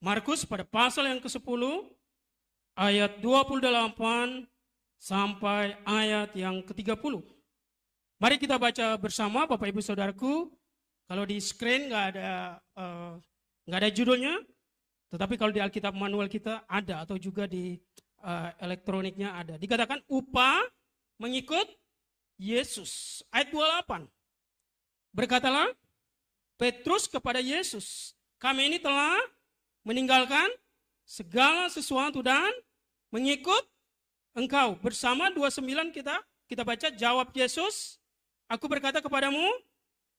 Markus pada pasal yang ke-10 ayat 28 sampai ayat yang ke-30. Mari kita baca bersama Bapak Ibu Saudaraku. Kalau di screen nggak ada judulnya, tetapi kalau di Alkitab manual kita ada, atau juga di elektroniknya ada. Dikatakan upah mengikut Yesus. Ayat 28. Berkatalah Petrus kepada Yesus, kami ini telah meninggalkan segala sesuatu dan mengikut Engkau. Bersama 29 kita baca, jawab Yesus, aku berkata kepadamu,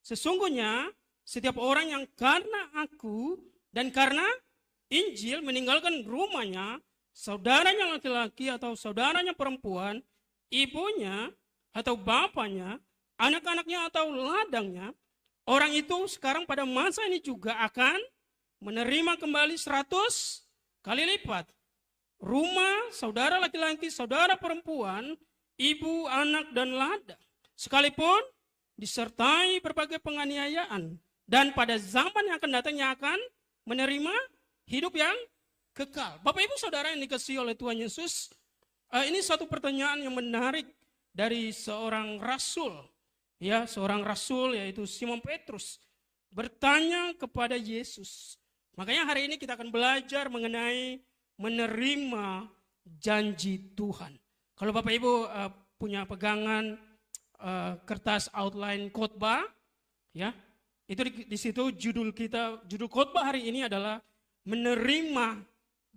sesungguhnya setiap orang yang karena aku dan karena Injil meninggalkan rumahnya, saudaranya laki-laki atau saudaranya perempuan, ibunya atau bapaknya, anak-anaknya atau ladangnya, orang itu sekarang pada masa ini juga akan menerima kembali 100 kali lipat. Rumah, saudara laki-laki, saudara perempuan, ibu, anak, dan ladang. Sekalipun disertai berbagai penganiayaan. Dan pada zaman yang akan datangnya akan menerima hidup yang kekal. Bapak Ibu Saudara yang dikasihi oleh Tuhan Yesus, ini satu pertanyaan yang menarik dari seorang rasul. Ya, seorang rasul yaitu Simon Petrus bertanya kepada Yesus. Makanya hari ini kita akan belajar mengenai menerima janji Tuhan. Kalau Bapak Ibu punya pegangan kertas outline khotbah, ya, itu di situ judul khotbah hari ini adalah menerima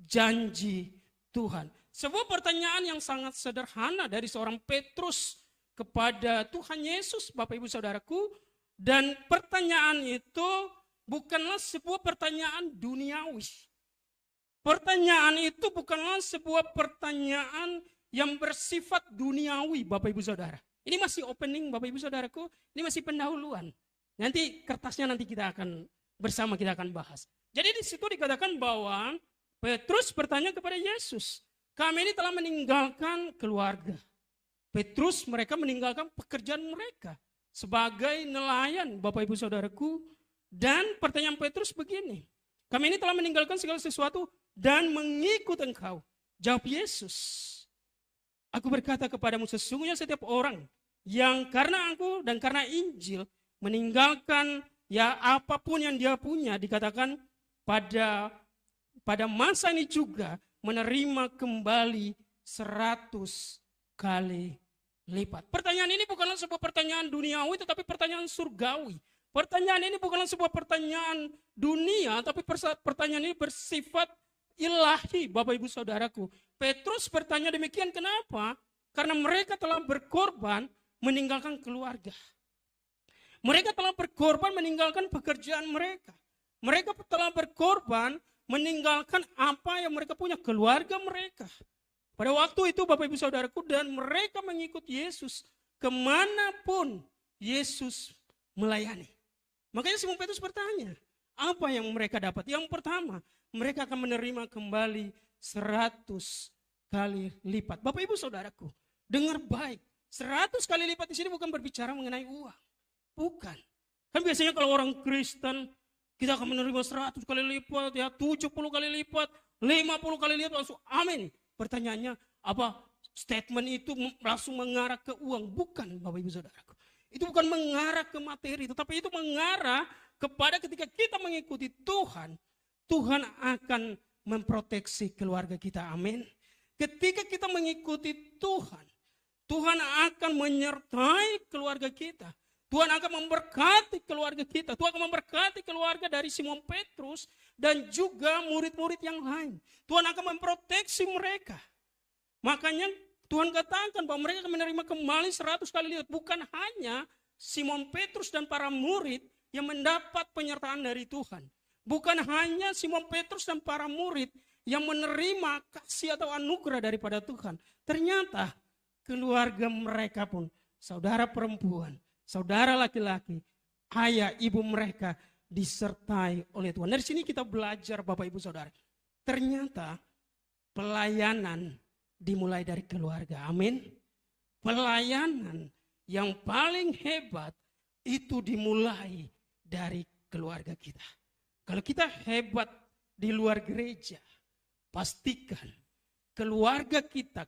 janji Tuhan. Sebuah pertanyaan yang sangat sederhana dari seorang Petrus kepada Tuhan Yesus, Bapak Ibu Saudaraku, dan pertanyaan itu bukanlah sebuah pertanyaan duniawi. Pertanyaan itu bukanlah sebuah pertanyaan yang bersifat duniawi, Bapak Ibu Saudara. Ini masih opening, Bapak Ibu Saudaraku, ini masih pendahuluan. Nanti kertasnya kita akan bahas. Jadi di situ dikatakan bahwa Petrus bertanya kepada Yesus, kami ini telah meninggalkan keluarga. Petrus mereka meninggalkan pekerjaan mereka sebagai nelayan, Bapak Ibu Saudaraku. Dan pertanyaan Petrus begini, kami ini telah meninggalkan segala sesuatu dan mengikut Engkau. Jawab Yesus, aku berkata kepadamu, sesungguhnya setiap orang yang karena aku dan karena Injil meninggalkan ya apapun yang dia punya, dikatakan pada masa ini juga menerima kembali 100 kali lipat. Pertanyaan ini bukanlah sebuah pertanyaan duniawi, tetapi pertanyaan surgawi. Pertanyaan ini bukanlah sebuah pertanyaan dunia, tapi pertanyaan ini bersifat ilahi, Bapak Ibu Saudaraku. Petrus bertanya demikian kenapa? Karena mereka telah berkorban meninggalkan keluarga. Mereka telah berkorban meninggalkan pekerjaan mereka. Mereka telah berkorban meninggalkan apa yang mereka punya, keluarga mereka. Pada waktu itu Bapak Ibu Saudaraku, dan mereka mengikut Yesus kemanapun Yesus melayani. Makanya Simon Petrus bertanya, apa yang mereka dapat? Yang pertama, mereka akan menerima kembali 100 kali lipat. Bapak Ibu Saudaraku, dengar baik. 100 kali lipat di sini bukan berbicara mengenai uang. Bukan. Kan biasanya kalau orang Kristen, kita akan menerima 100 kali lipat, ya 70 kali lipat, 50 kali lipat, langsung amin. Pertanyaannya, apa statement itu langsung mengarah ke uang? Bukan, Bapak Ibu Saudaraku. Itu bukan mengarah ke materi, tetapi itu mengarah kepada ketika kita mengikuti Tuhan, Tuhan akan memproteksi keluarga kita. Amin. Ketika kita mengikuti Tuhan, Tuhan akan menyertai keluarga kita. Tuhan akan memberkati keluarga kita. Tuhan akan memberkati keluarga dari Simon Petrus dan juga murid-murid yang lain. Tuhan akan memproteksi mereka. Makanya Tuhan katakan bahwa mereka akan menerima kembali 100 kali lipat. Bukan hanya Simon Petrus dan para murid yang mendapat penyertaan dari Tuhan. Bukan hanya Simon Petrus dan para murid yang menerima kasih atau anugerah daripada Tuhan. Ternyata keluarga mereka pun, saudara perempuan, saudara laki-laki, ayah, ibu mereka disertai oleh Tuhan. Dari sini kita belajar Bapak Ibu Saudara. Ternyata pelayanan dimulai dari keluarga. Amin. Pelayanan yang paling hebat itu dimulai dari keluarga kita. Kalau kita hebat di luar gereja, pastikan keluarga kita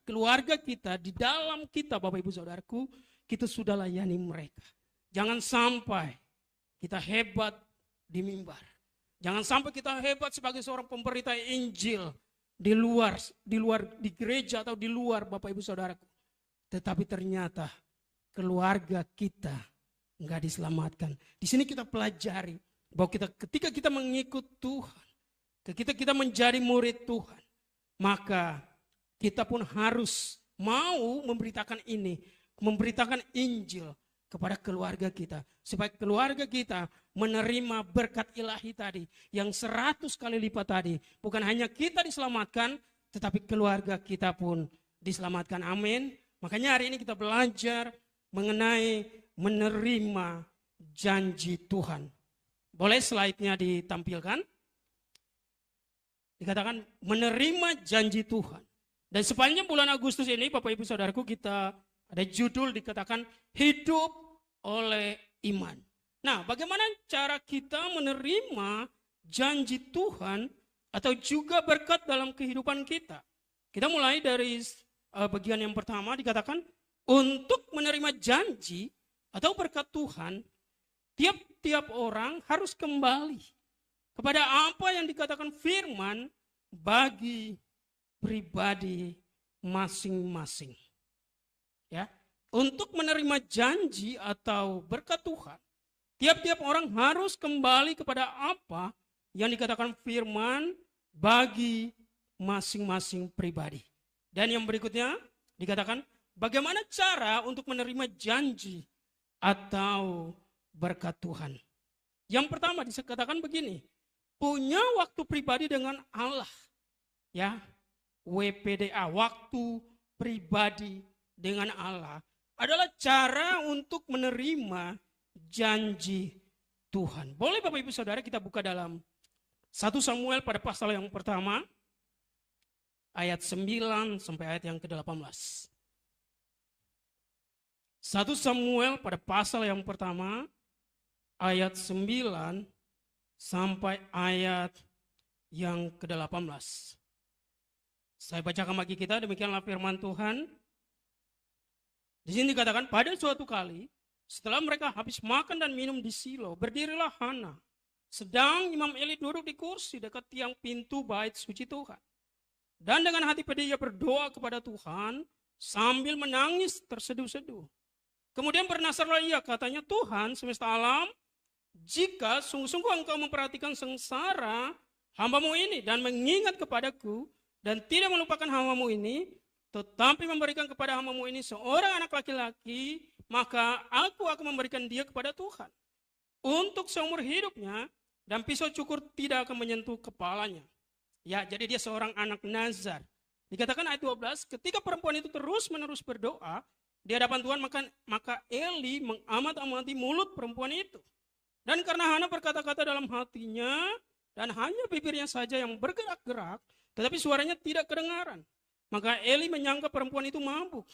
di dalam kita, Bapak Ibu Saudaraku, kita sudah layani mereka. Jangan sampai kita hebat di mimbar. Jangan sampai kita hebat sebagai seorang pemberita Injil di luar di gereja atau di luar, Bapak Ibu Saudaraku. Tetapi ternyata keluarga kita enggak diselamatkan. Di sini kita pelajari bahwa ketika kita mengikut Tuhan, ketika kita menjadi murid Tuhan, maka kita pun harus mau memberitakan Injil kepada keluarga kita. Supaya keluarga kita menerima berkat ilahi tadi, yang 100 kali lipat tadi. Bukan hanya kita diselamatkan, tetapi keluarga kita pun diselamatkan. Amin. Makanya hari ini kita belajar mengenai menerima janji Tuhan. Boleh slide-nya ditampilkan? Dikatakan menerima janji Tuhan. Dan sepanjang bulan Agustus ini, Bapak Ibu Saudaraku, kita ada judul dikatakan hidup oleh iman. Nah, bagaimana cara kita menerima janji Tuhan atau juga berkat dalam kehidupan kita? Kita mulai dari bagian yang pertama, dikatakan untuk menerima janji atau berkat Tuhan, tiap-tiap orang harus kembali kepada apa yang dikatakan firman bagi pribadi masing-masing. Ya, untuk menerima janji atau berkat Tuhan, tiap-tiap orang harus kembali kepada apa yang dikatakan firman bagi masing-masing pribadi. Dan yang berikutnya dikatakan bagaimana cara untuk menerima janji atau berkat Tuhan. Yang pertama dikatakan begini, punya waktu pribadi dengan Allah. Ya, WPDA, waktu pribadi dengan Allah adalah cara untuk menerima janji Tuhan. Boleh Bapak Ibu Saudara kita buka dalam 1 Samuel pada pasal yang pertama, ayat 9 sampai ayat yang ke-18. 1 Samuel pada pasal yang pertama, ayat 9 sampai ayat yang ke-18. Saya bacakan bagi kita, demikianlah firman Tuhan. Di sini dikatakan, pada suatu kali, setelah mereka habis makan dan minum di Silo, berdirilah Hana. Sedang Imam Eli duduk di kursi dekat tiang pintu bait suci Tuhan. Dan dengan hati pedih ia berdoa kepada Tuhan sambil menangis terseduh-seduh. Kemudian bernasarlah ia, katanya, Tuhan semesta alam, jika sungguh-sungguh engkau memperhatikan sengsara hamba-Mu ini dan mengingat kepadaku dan tidak melupakan hamba-Mu ini, tetapi memberikan kepada hamba-Mu ini seorang anak laki-laki, maka aku akan memberikan dia kepada Tuhan untuk seumur hidupnya, dan pisau cukur tidak akan menyentuh kepalanya. Ya, jadi dia seorang anak Nazar. Dikatakan ayat 12, ketika perempuan itu terus-menerus berdoa di hadapan Tuhan, maka Eli mengamat-amati mulut perempuan itu. Dan karena Hana berkata-kata dalam hatinya, dan hanya bibirnya saja yang bergerak-gerak, tetapi suaranya tidak kedengaran, maka Eli menyangka perempuan itu mabuk.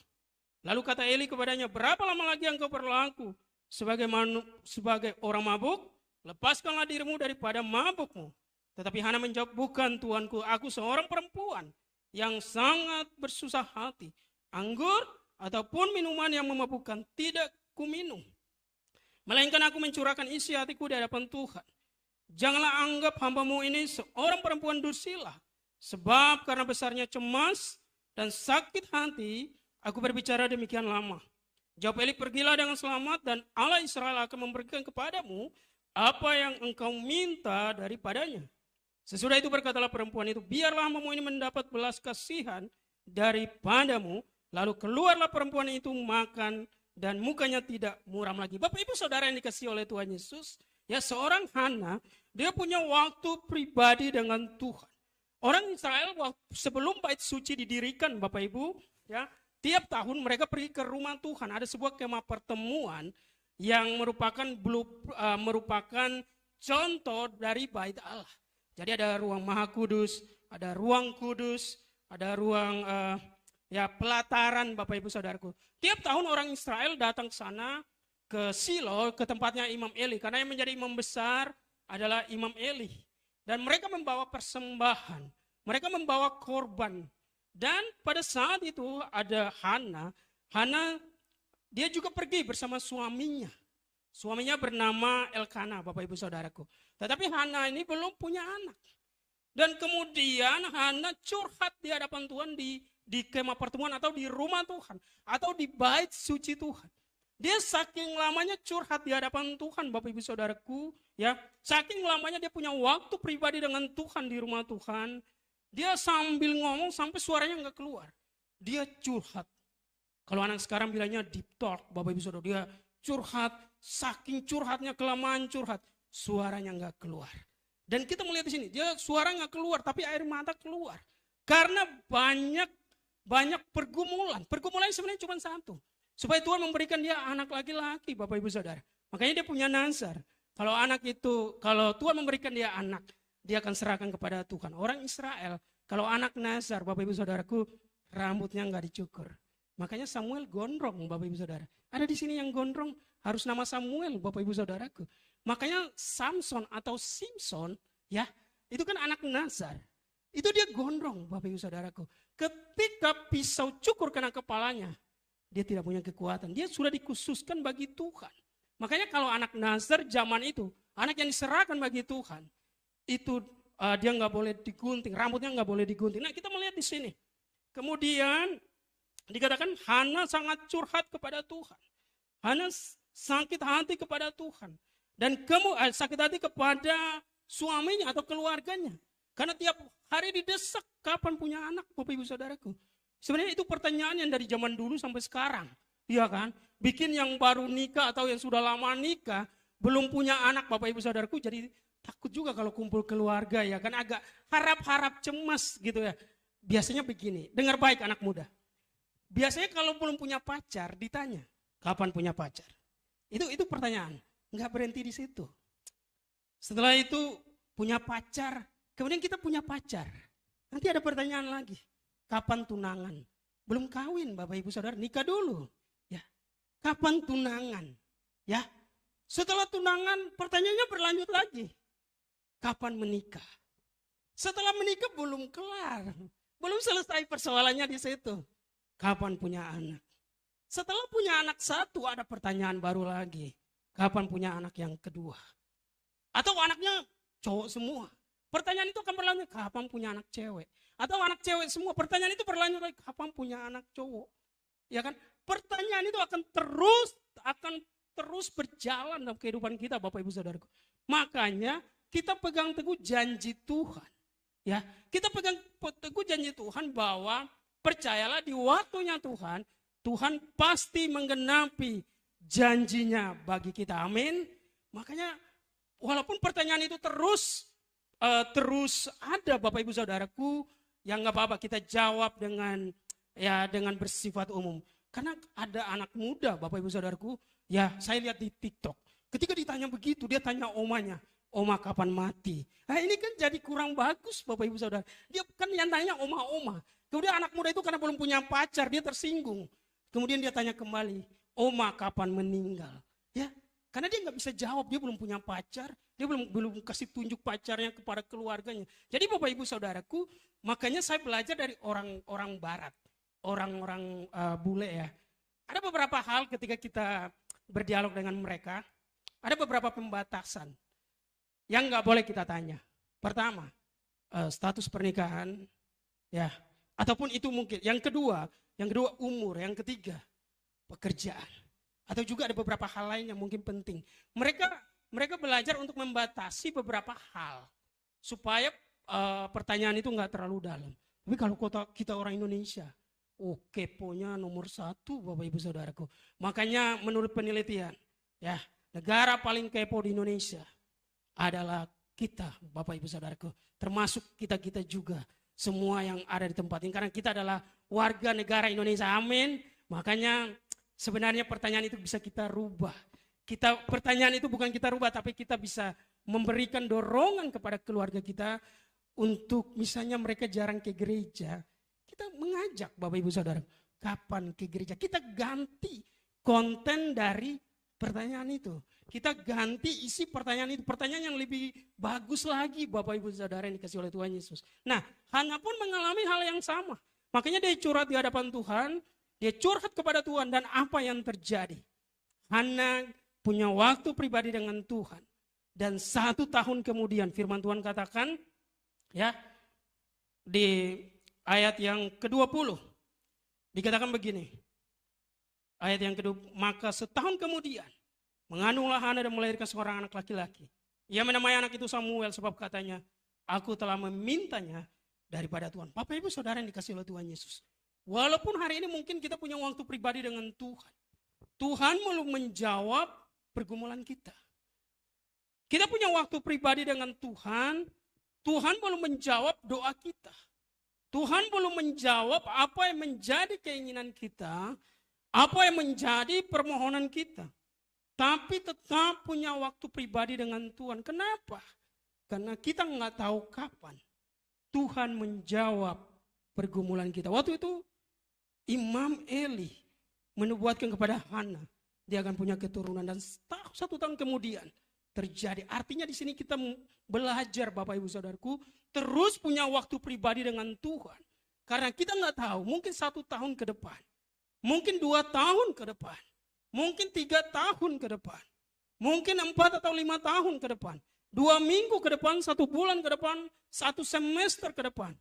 Lalu kata Eli kepadanya, berapa lama lagi engkau berlaku sebagai orang mabuk? Lepaskanlah dirimu daripada mabukmu. Tetapi Hana menjawab, bukan Tuanku, aku seorang perempuan yang sangat bersusah hati. Anggur ataupun minuman yang memabukkan tidak kuminum, melainkan aku mencurahkan isi hatiku di hadapan Tuhan. Janganlah anggap hamba-Mu ini seorang perempuan dursila, sebab karena besarnya cemas dan sakit hati, aku berbicara demikian lama. Jawab Eli, pergilah dengan selamat, dan Allah Israel akan memberikan kepadamu apa yang engkau minta daripadanya. Sesudah itu berkatalah perempuan itu, biarlah hamba-Mu ini mendapat belas kasihan daripadamu. Lalu keluarlah perempuan itu makan dan mukanya tidak muram lagi. Bapak Ibu Saudara yang dikasihi oleh Tuhan Yesus, ya, seorang Hana, dia punya waktu pribadi dengan Tuhan. Orang Israel sebelum bait suci didirikan, Bapak Ibu, ya, tiap tahun mereka pergi ke rumah Tuhan. Ada sebuah kemah pertemuan yang merupakan contoh dari bait Allah. Jadi ada ruang Maha Kudus, ada ruang kudus, ada ruang pelataran, Bapak Ibu Saudaraku. Tiap tahun orang Israel datang ke sana, ke Silo, ke tempatnya Imam Eli. Karena yang menjadi imam besar adalah Imam Eli. Dan mereka membawa persembahan, mereka membawa korban. Dan pada saat itu ada Hana. Hana dia juga pergi bersama suaminya. Suaminya bernama Elkana, Bapak Ibu Saudaraku. Tetapi Hana ini belum punya anak. Dan kemudian Hana curhat di hadapan Tuhan di kemah pertemuan atau di rumah Tuhan. Atau di bait suci Tuhan. Dia saking lamanya curhat di hadapan Tuhan, Bapak Ibu Saudaraku, ya. Saking lamanya dia punya waktu pribadi dengan Tuhan di rumah Tuhan. Dia sambil ngomong sampai suaranya nggak keluar. Dia curhat. Kalau anak sekarang bilangnya deep talk, Bapak Ibu Saudara, dia curhat, saking curhatnya kelamaan curhat, suaranya nggak keluar. Dan kita melihat di sini, dia suara nggak keluar, tapi air mata keluar. Karena banyak pergumulan. Pergumulan sebenarnya cuma satu. Supaya Tuhan memberikan dia anak laki-laki, Bapak Ibu Saudara. Makanya dia punya nazar. Kalau Tuhan memberikan dia anak, dia akan serahkan kepada Tuhan. Orang Israel, kalau anak nazar, Bapak Ibu Saudaraku, rambutnya nggak dicukur. Makanya Samuel gondrong, Bapak Ibu Saudara. Ada di sini yang gondrong, harus nama Samuel, Bapak Ibu Saudaraku. Makanya Samson atau Simpson, ya, itu kan anak nazar. Itu dia gondrong, Bapak Ibu Saudaraku. Ketika pisau cukur kena kepalanya, dia tidak punya kekuatan. Dia sudah dikhususkan bagi Tuhan. Makanya kalau anak nazar zaman itu, anak yang diserahkan bagi Tuhan, itu dia nggak boleh digunting, rambutnya nggak boleh digunting. Nah kita melihat di sini. Kemudian dikatakan Hana sangat curhat kepada Tuhan. Hana sakit hati kepada Tuhan. Dan sakit hati kepada suaminya atau keluarganya. Karena tiap hari didesak, kapan punya anak, Bapak Ibu Saudaraku. Sebenarnya itu pertanyaan yang dari zaman dulu sampai sekarang. Iya kan? Bikin yang baru nikah atau yang sudah lama nikah, belum punya anak, Bapak Ibu Saudaraku, jadi takut juga kalau kumpul keluarga ya kan, agak harap-harap cemas gitu ya. Biasanya begini, dengar baik anak muda. Biasanya kalau belum punya pacar ditanya, kapan punya pacar? Itu pertanyaan, nggak berhenti di situ. Setelah itu punya pacar, kemudian kita punya pacar. Nanti ada pertanyaan lagi. Kapan tunangan? Belum kawin Bapak Ibu Saudara, nikah dulu. Ya. Kapan tunangan? Ya. Setelah tunangan pertanyaannya berlanjut lagi. Kapan menikah? Setelah menikah belum kelar. Belum selesai persoalannya di situ. Kapan punya anak? Setelah punya anak satu ada pertanyaan baru lagi. Kapan punya anak yang kedua? Atau anaknya cowok semua? Pertanyaan itu akan berlanjut, kapan punya anak cewek? Atau anak cewek semua, pertanyaan itu berlanjut lagi, kapan punya anak cowok? Ya kan? Pertanyaan itu akan terus berjalan dalam kehidupan kita, Bapak Ibu Saudaraku. Makanya kita pegang teguh janji Tuhan. Ya, kita pegang teguh janji Tuhan bahwa percayalah di waktunya Tuhan, Tuhan pasti menggenapi janjinya bagi kita. Amin. Makanya walaupun pertanyaan itu terus ada Bapak Ibu Saudaraku, yang nggak apa-apa kita jawab dengan bersifat umum. Karena ada anak muda Bapak Ibu Saudaraku, ya saya lihat di TikTok. Ketika ditanya begitu, dia tanya omanya, oma kapan mati? Nah ini kan jadi kurang bagus Bapak Ibu Saudara. Dia kan yang tanya oma-oma. Kemudian anak muda itu karena belum punya pacar, dia tersinggung. Kemudian dia tanya kembali, oma kapan meninggal? Ya, karena dia nggak bisa jawab, dia belum punya pacar, dia belum kasih tunjuk pacarnya kepada keluarganya. Jadi Bapak Ibu Saudaraku, makanya saya belajar dari orang Barat, orang-orang bule ya. Ada beberapa hal ketika kita berdialog dengan mereka, ada beberapa pembatasan yang nggak boleh kita tanya. Pertama, status pernikahan, ya, ataupun itu mungkin. Yang kedua umur. Yang ketiga, pekerjaan. Atau juga ada beberapa hal lain yang mungkin penting. Mereka belajar untuk membatasi beberapa hal supaya pertanyaan itu nggak terlalu dalam. Tapi kalau kita orang Indonesia, keponya nomor 1 Bapak Ibu Saudaraku. Makanya menurut penelitian, ya negara paling kepo di Indonesia adalah kita Bapak Ibu Saudaraku. Termasuk kita juga, semua yang ada di tempat ini. Karena kita adalah warga negara Indonesia, amin. Makanya sebenarnya pertanyaan itu bisa kita rubah. Pertanyaan itu bukan kita rubah, tapi kita bisa memberikan dorongan kepada keluarga kita untuk misalnya mereka jarang ke gereja. Kita mengajak Bapak Ibu Saudara, kapan ke gereja? Kita ganti konten dari pertanyaan itu. kita ganti isi pertanyaan itu. Pertanyaan yang lebih bagus lagi Bapak Ibu Saudara yang dikasih oleh Tuhan Yesus. Nah, Hana pun mengalami hal yang sama. Makanya dia curhat di hadapan Tuhan, dia curhat kepada Tuhan dan apa yang terjadi. Hana punya waktu pribadi dengan Tuhan. Dan 1 tahun kemudian firman Tuhan katakan, ya, di ayat yang ke-20, dikatakan begini. Ayat yang kedua, maka setahun kemudian, mengandunglah Hana dan melahirkan seorang anak laki-laki. Ia menamai anak itu Samuel sebab katanya, aku telah memintanya daripada Tuhan. Bapak Ibu Saudara yang dikasih oleh Tuhan Yesus. Walaupun hari ini mungkin kita punya waktu pribadi dengan Tuhan. Tuhan belum menjawab pergumulan kita. Kita punya waktu pribadi dengan Tuhan. Tuhan belum menjawab doa kita. Tuhan belum menjawab apa yang menjadi keinginan kita. Apa yang menjadi permohonan kita. Tapi tetap punya waktu pribadi dengan Tuhan. Kenapa? Karena kita nggak tahu kapan Tuhan menjawab pergumulan kita. Waktu itu Imam Eli menubuatkan kepada Hana, dia akan punya keturunan, dan 1 tahun kemudian terjadi. Artinya di sini kita belajar Bapak Ibu Saudaraku, terus punya waktu pribadi dengan Tuhan. Karena kita nggak tahu, mungkin 1 tahun ke depan, mungkin 2 tahun ke depan, mungkin 3 tahun ke depan, mungkin 4 atau 5 tahun ke depan, 2 minggu ke depan, 1 bulan ke depan, 1 semester ke depan.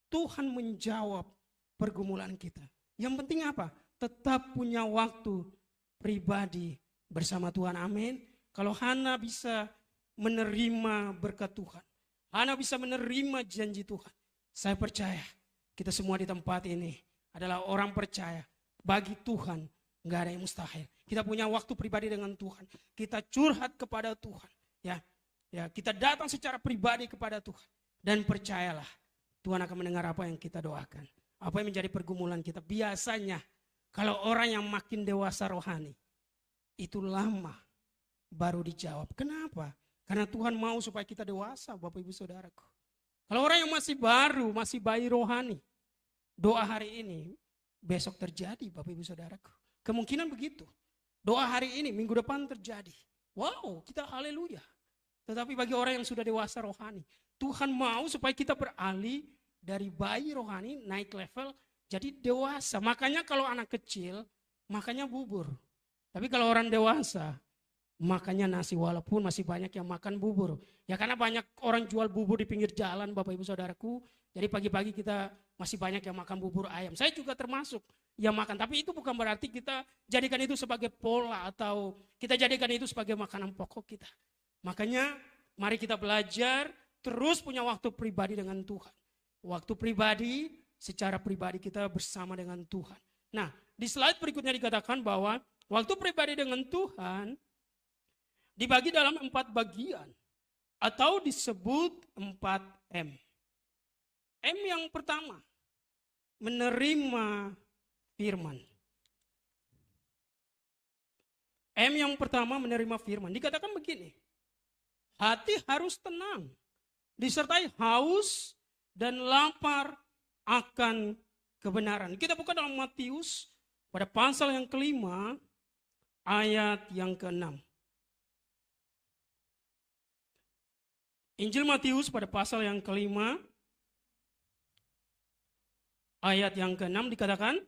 Tuhan menjawab pergumulan kita. Yang penting apa? Tetap punya waktu pribadi bersama Tuhan. Amin. Kalau Hana bisa menerima berkat Tuhan, Hana bisa menerima janji Tuhan, saya percaya kita semua di tempat ini adalah orang percaya. Bagi Tuhan nggak ada yang mustahil. Kita punya waktu pribadi dengan Tuhan. Kita curhat kepada Tuhan. Ya, kita datang secara pribadi kepada Tuhan. Dan percayalah, Tuhan akan mendengar apa yang kita doakan. Apa yang menjadi pergumulan kita. Biasanya kalau orang yang makin dewasa rohani, itu lama baru dijawab. Kenapa? Karena Tuhan mau supaya kita dewasa, Bapak Ibu Saudaraku. Kalau orang yang masih baru, masih bayi rohani, doa hari ini, besok terjadi Bapak Ibu Saudaraku. Kemungkinan begitu. Doa hari ini, minggu depan terjadi. Wow, kita haleluya. Tetapi bagi orang yang sudah dewasa rohani, Tuhan mau supaya kita beralih dari bayi rohani naik level jadi dewasa. Makanya kalau anak kecil, makanya bubur. Tapi kalau orang dewasa, makanya nasi, walaupun masih banyak yang makan bubur. Ya karena banyak orang jual bubur di pinggir jalan Bapak Ibu Saudaraku. Jadi pagi-pagi kita masih banyak yang makan bubur ayam. Saya juga termasuk yang makan. Tapi itu bukan berarti kita jadikan itu sebagai pola atau kita jadikan itu sebagai makanan pokok kita. Makanya mari kita belajar terus punya waktu pribadi dengan Tuhan. Waktu pribadi, secara pribadi kita bersama dengan Tuhan. Nah, di slide berikutnya dikatakan bahwa waktu pribadi dengan Tuhan dibagi dalam 4 bagian atau disebut 4M. M yang pertama, menerima firman. M yang pertama, menerima firman. Dikatakan begini, hati harus tenang, disertai haus dan lapar akan kebenaran. Kita buka dalam Matius pada pasal yang ke-5 ayat yang ke-6. Injil Matius pada pasal yang ke-5 ayat yang ke-6 dikatakan,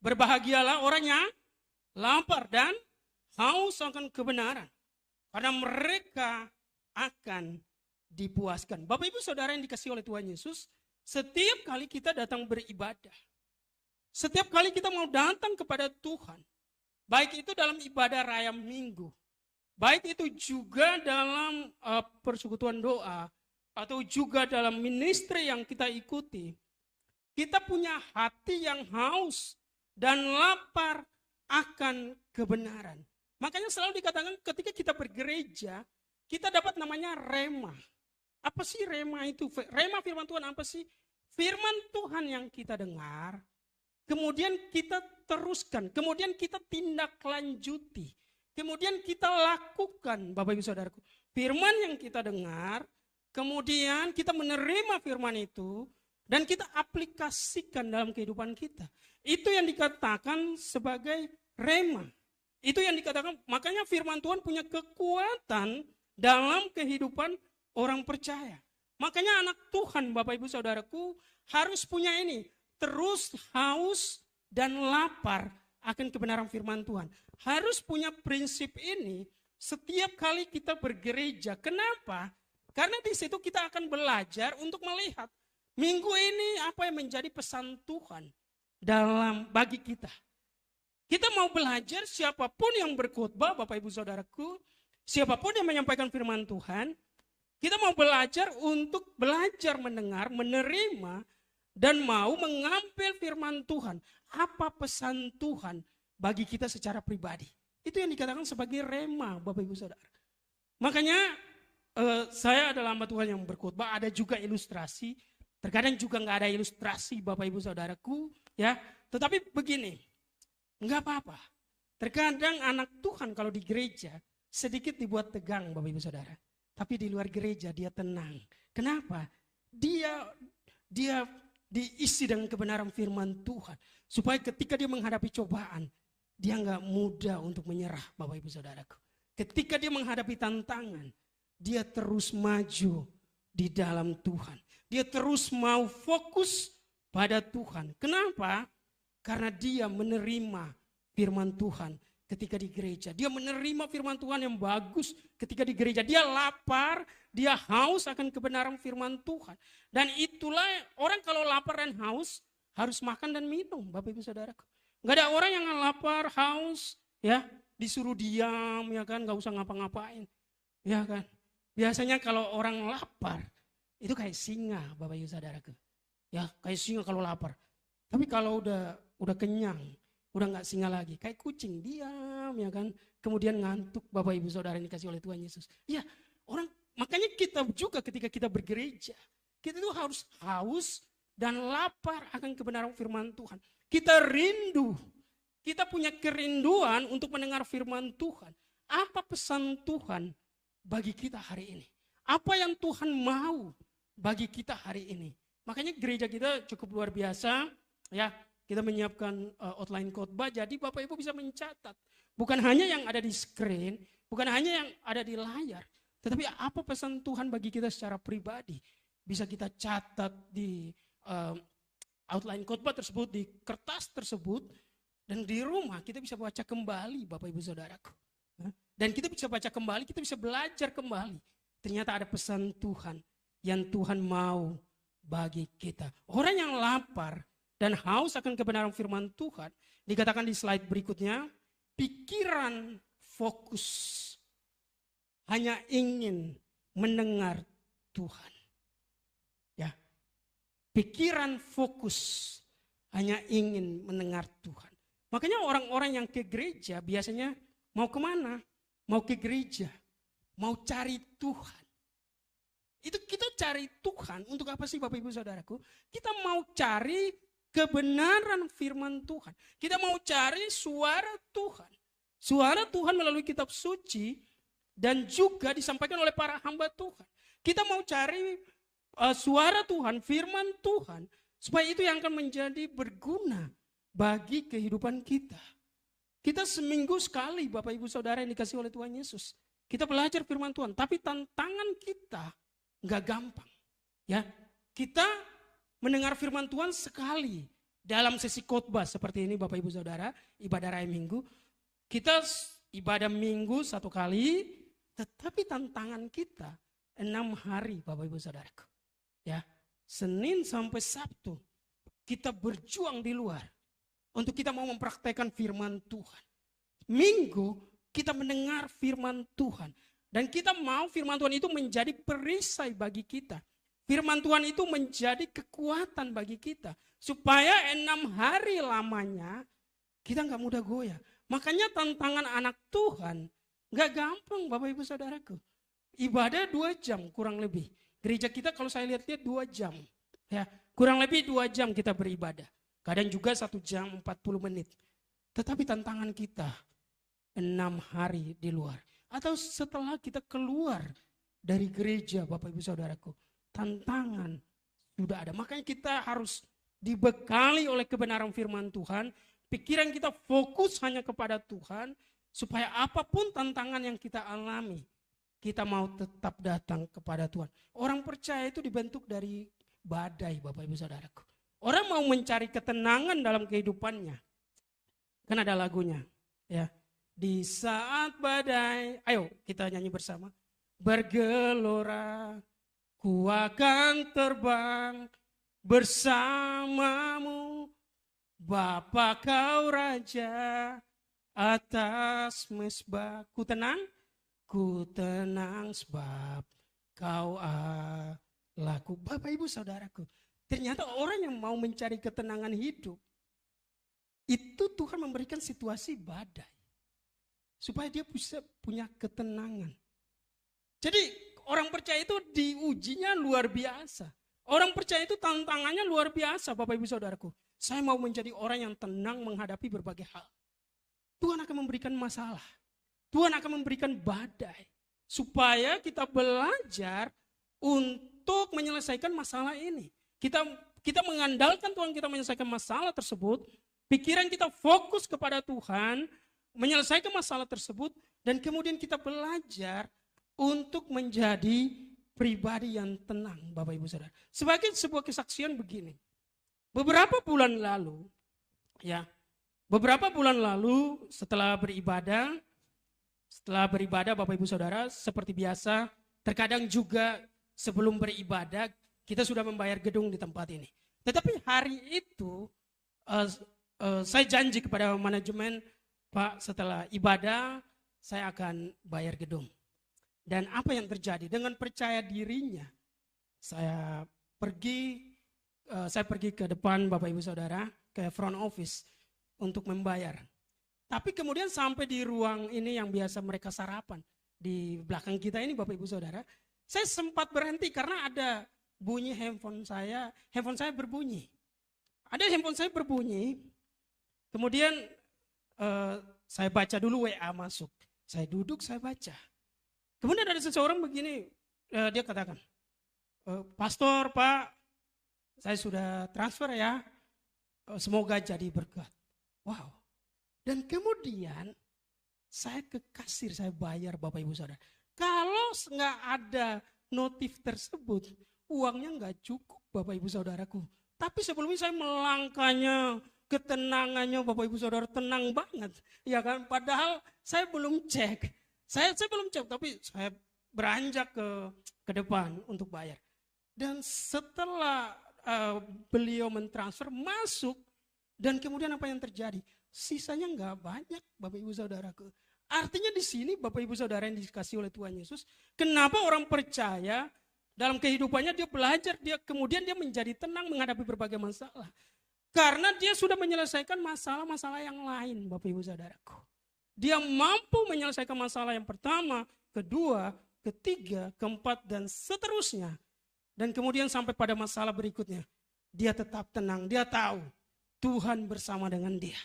berbahagialah orang yang lapar dan haus akan kebenaran, karena mereka akan dipuaskan. Bapak Ibu Saudara yang dikasihi oleh Tuhan Yesus, setiap kali kita datang beribadah, setiap kali kita mau datang kepada Tuhan, baik itu dalam ibadah raya minggu, baik itu juga dalam persekutuan doa, atau juga dalam ministry yang kita ikuti, kita punya hati yang haus dan lapar akan kebenaran. Makanya selalu dikatakan ketika kita bergereja, kita dapat namanya rema. Apa sih rema itu? Rema firman Tuhan apa sih? Firman Tuhan yang kita dengar, kemudian kita teruskan, kemudian kita tindak lanjuti, kemudian kita lakukan, Bapak Ibu Saudaraku. Firman yang kita dengar, kemudian kita menerima firman itu, dan kita aplikasikan dalam kehidupan kita. Itu yang dikatakan sebagai rema. Itu yang dikatakan, makanya firman Tuhan punya kekuatan dalam kehidupan orang percaya. Makanya anak Tuhan, Bapak Ibu Saudaraku, harus punya ini, terus haus dan lapar akan kebenaran firman Tuhan. Harus punya prinsip ini setiap kali kita bergereja. Kenapa? Karena di situ kita akan belajar untuk melihat minggu ini apa yang menjadi pesan Tuhan bagi kita. Kita mau belajar siapapun yang berkhotbah, Bapak Ibu Saudaraku, siapapun yang menyampaikan firman Tuhan, kita mau belajar untuk belajar mendengar, menerima, dan mau mengambil firman Tuhan. Apa pesan Tuhan bagi kita secara pribadi. Itu yang dikatakan sebagai rema, Bapak Ibu Saudara. Makanya saya adalah hamba Tuhan yang berkhotbah, ada juga ilustrasi. Terkadang juga nggak ada ilustrasi, Bapak Ibu Saudaraku. Ya, tetapi begini, nggak apa-apa. Terkadang anak Tuhan kalau di gereja sedikit dibuat tegang, Bapak Ibu Saudara. Tapi di luar gereja dia tenang. Kenapa? Dia diisi dengan kebenaran firman Tuhan. Supaya ketika dia menghadapi cobaan, dia nggak mudah untuk menyerah, Bapak Ibu Saudaraku. Ketika dia menghadapi tantangan, dia terus maju di dalam Tuhan. Dia terus mau fokus pada Tuhan. Kenapa? Karena dia menerima firman Tuhan ketika di gereja. Dia menerima firman Tuhan yang bagus ketika di gereja. Dia lapar, dia haus akan kebenaran firman Tuhan. Dan itulah orang kalau lapar dan haus harus makan dan minum, Bapak Ibu Saudaraku. Gak ada orang yang lapar, haus, ya disuruh diam, ya kan, gak usah ngapa-ngapain, ya kan. Biasanya kalau orang lapar, itu kayak singa, Bapak Ibu Saudaraku. Ya, kayak singa kalau lapar. Tapi kalau udah kenyang, udah nggak singa lagi, kayak kucing diam, ya kan. Kemudian ngantuk, Bapak Ibu Saudara yang dikasih oleh Tuhan Yesus. Ya, makanya kita juga ketika kita bergereja, kita itu harus haus dan lapar akan kebenaran firman Tuhan. Kita rindu, kita punya kerinduan untuk mendengar firman Tuhan. Apa pesan Tuhan bagi kita hari ini? Apa yang Tuhan mau bagi kita hari ini? Makanya gereja kita cukup luar biasa, ya. Kita menyiapkan outline khotbah, jadi Bapak Ibu bisa mencatat. Bukan hanya yang ada di screen, bukan hanya yang ada di layar, tetapi apa pesan Tuhan bagi kita secara pribadi. Bisa kita catat di outline khotbah tersebut, di kertas tersebut, dan di rumah kita bisa baca kembali, Bapak Ibu Saudaraku. Dan kita bisa baca kembali, kita bisa belajar kembali. Ternyata ada pesan Tuhan yang Tuhan mau bagi kita. Orang yang lapar dan haus akan kebenaran firman Tuhan, dikatakan di slide berikutnya, pikiran fokus hanya ingin mendengar Tuhan. Ya, pikiran fokus hanya ingin mendengar Tuhan. Makanya orang-orang yang ke gereja biasanya mau kemana? Mau ke gereja, mau cari Tuhan. Itu kita cari Tuhan untuk apa sih Bapak Ibu Saudaraku? Kita mau cari kebenaran firman Tuhan. Kita mau cari suara Tuhan. Suara Tuhan melalui kitab suci dan juga disampaikan oleh para hamba Tuhan. Kita mau cari suara Tuhan, firman Tuhan, supaya itu yang akan menjadi berguna bagi kehidupan kita. Kita seminggu sekali Bapak Ibu Saudara yang dikasih oleh Tuhan Yesus, kita belajar firman Tuhan, tapi tantangan kita nggak gampang. Ya, kita mendengar firman Tuhan sekali dalam sesi khotbah seperti ini Bapak Ibu Saudara, ibadah raya minggu. Kita ibadah minggu satu kali, tetapi tantangan kita 6 hari Bapak Ibu Saudaraku. Ya, Senin sampai Sabtu kita berjuang di luar untuk kita mau mempraktekkan firman Tuhan. Minggu kita mendengar firman Tuhan. Dan kita mau firman Tuhan itu menjadi perisai bagi kita. Firman Tuhan itu menjadi kekuatan bagi kita. Supaya 6 hari lamanya kita gak mudah goyah. Makanya tantangan anak Tuhan gak gampang Bapak Ibu Saudaraku. Ibadah 2 jam kurang lebih. Gereja kita kalau saya lihat-lihat 2 jam. Ya, kurang lebih 2 jam kita beribadah. Kadang juga 1 jam 40 menit. Tetapi tantangan kita 6 hari di luar. Atau setelah kita keluar dari gereja Bapak Ibu Saudaraku. Tantangan sudah ada. Makanya kita harus dibekali oleh kebenaran firman Tuhan. Pikiran kita fokus hanya kepada Tuhan. Supaya apapun tantangan yang kita alami, kita mau tetap datang kepada Tuhan. Orang percaya itu dibentuk dari badai, Bapak Ibu Saudaraku. Orang mau mencari ketenangan dalam kehidupannya. Kan ada lagunya, ya. Di saat badai, ayo kita nyanyi bersama. Bergelora, ku akan terbang bersamamu, Bapa kau Raja atas mesbah. Ku tenang sebab kau Allahku. Bapak Ibu Saudaraku, ternyata orang yang mau mencari ketenangan hidup, itu Tuhan memberikan situasi badai. Supaya dia bisa punya ketenangan. Jadi orang percaya itu diujinya luar biasa. Orang percaya itu tantangannya luar biasa, Bapak Ibu Saudaraku. Saya mau menjadi orang yang tenang menghadapi berbagai hal. Tuhan akan memberikan masalah. Tuhan akan memberikan badai. Supaya kita belajar untuk menyelesaikan masalah ini. Kita mengandalkan Tuhan, kita menyelesaikan masalah tersebut. Pikiran kita fokus kepada Tuhan, menyelesaikan masalah tersebut. Dan kemudian kita belajar untuk menjadi pribadi yang tenang, Bapak Ibu Saudara. Sebagai sebuah kesaksian begini. Beberapa bulan lalu setelah beribadah Bapak Ibu Saudara, seperti biasa, terkadang juga sebelum beribadah kita sudah membayar gedung di tempat ini. Tetapi hari itu saya janji kepada manajemen, Pak, setelah ibadah saya akan bayar gedung. Dan apa yang terjadi? Dengan percaya dirinya, saya pergi ke depan Bapak Ibu Saudara, ke front office untuk membayar. Tapi kemudian sampai di ruang ini yang biasa mereka sarapan, di belakang kita ini Bapak Ibu Saudara, saya sempat berhenti karena ada bunyi handphone saya berbunyi. Ada handphone saya berbunyi, kemudian saya baca dulu WA masuk. Saya duduk, saya baca. Kemudian ada seseorang begini, dia katakan, Pastor, Pak, saya sudah transfer ya, semoga jadi berkat. Wow. Dan kemudian saya ke kasir, saya bayar Bapak Ibu Saudara. Kalau nggak ada notif tersebut, uangnya nggak cukup Bapak Ibu Saudaraku. Tapi sebelumnya saya melangkahnya, ketenangannya Bapak Ibu Saudara tenang banget. Ya kan, padahal saya belum cek. Saya belum cek, tapi saya beranjak ke depan untuk bayar. Dan setelah beliau mentransfer masuk, dan kemudian apa yang terjadi? Sisanya nggak banyak, Bapak Ibu Saudaraku. Artinya di sini Bapak Ibu Saudara yang dikasih oleh Tuhan Yesus, kenapa orang percaya dalam kehidupannya dia belajar, kemudian dia menjadi tenang menghadapi berbagai masalah. Karena dia sudah menyelesaikan masalah-masalah yang lain, Bapak Ibu Saudaraku. Dia mampu menyelesaikan masalah yang pertama, kedua, ketiga, keempat, dan seterusnya. Dan kemudian sampai pada masalah berikutnya. Dia tetap tenang, dia tahu Tuhan bersama dengan dia.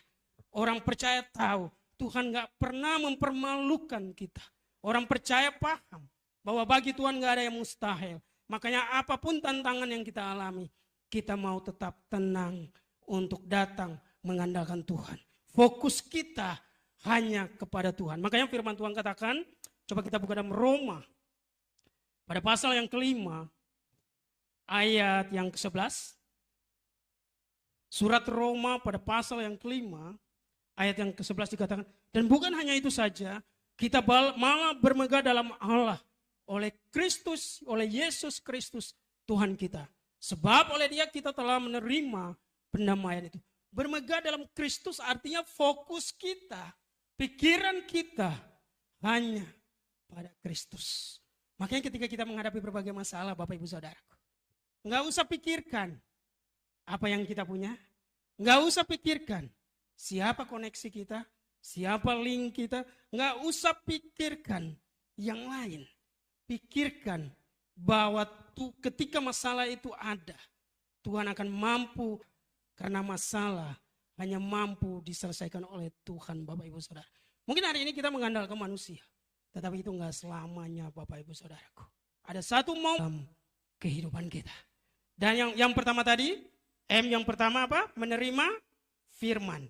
Orang percaya tahu Tuhan gak pernah mempermalukan kita. Orang percaya paham bahwa bagi Tuhan gak ada yang mustahil. Makanya apapun tantangan yang kita alami, kita mau tetap tenang untuk datang mengandalkan Tuhan. Fokus kita hanya kepada Tuhan. Makanya firman Tuhan katakan, coba kita buka dalam Roma. Pada pasal yang kelima, ayat yang ke-11. Surat Roma pada pasal yang kelima, ayat yang ke-11 dikatakan, dan bukan hanya itu saja, kita malah bermegah dalam Allah, oleh Kristus, oleh Yesus Kristus, Tuhan kita. Sebab oleh dia kita telah menerima pendamaian itu. Bermegah dalam Kristus artinya fokus kita, pikiran kita hanya pada Kristus. Makanya ketika kita menghadapi berbagai masalah, Bapak Ibu Saudaraku, nggak usah pikirkan apa yang kita punya, nggak usah pikirkan siapa koneksi kita, siapa link kita, nggak usah pikirkan yang lain. Pikirkan bahwa ketika masalah itu ada, Tuhan akan mampu, karena masalah hanya mampu diselesaikan oleh Tuhan, Bapak Ibu Saudara. Mungkin hari ini kita mengandalkan manusia, tetapi itu enggak selamanya, Bapak Ibu Saudaraku. Ada satu momen kehidupan kita. Dan yang pertama tadi, M yang pertama apa? Menerima firman.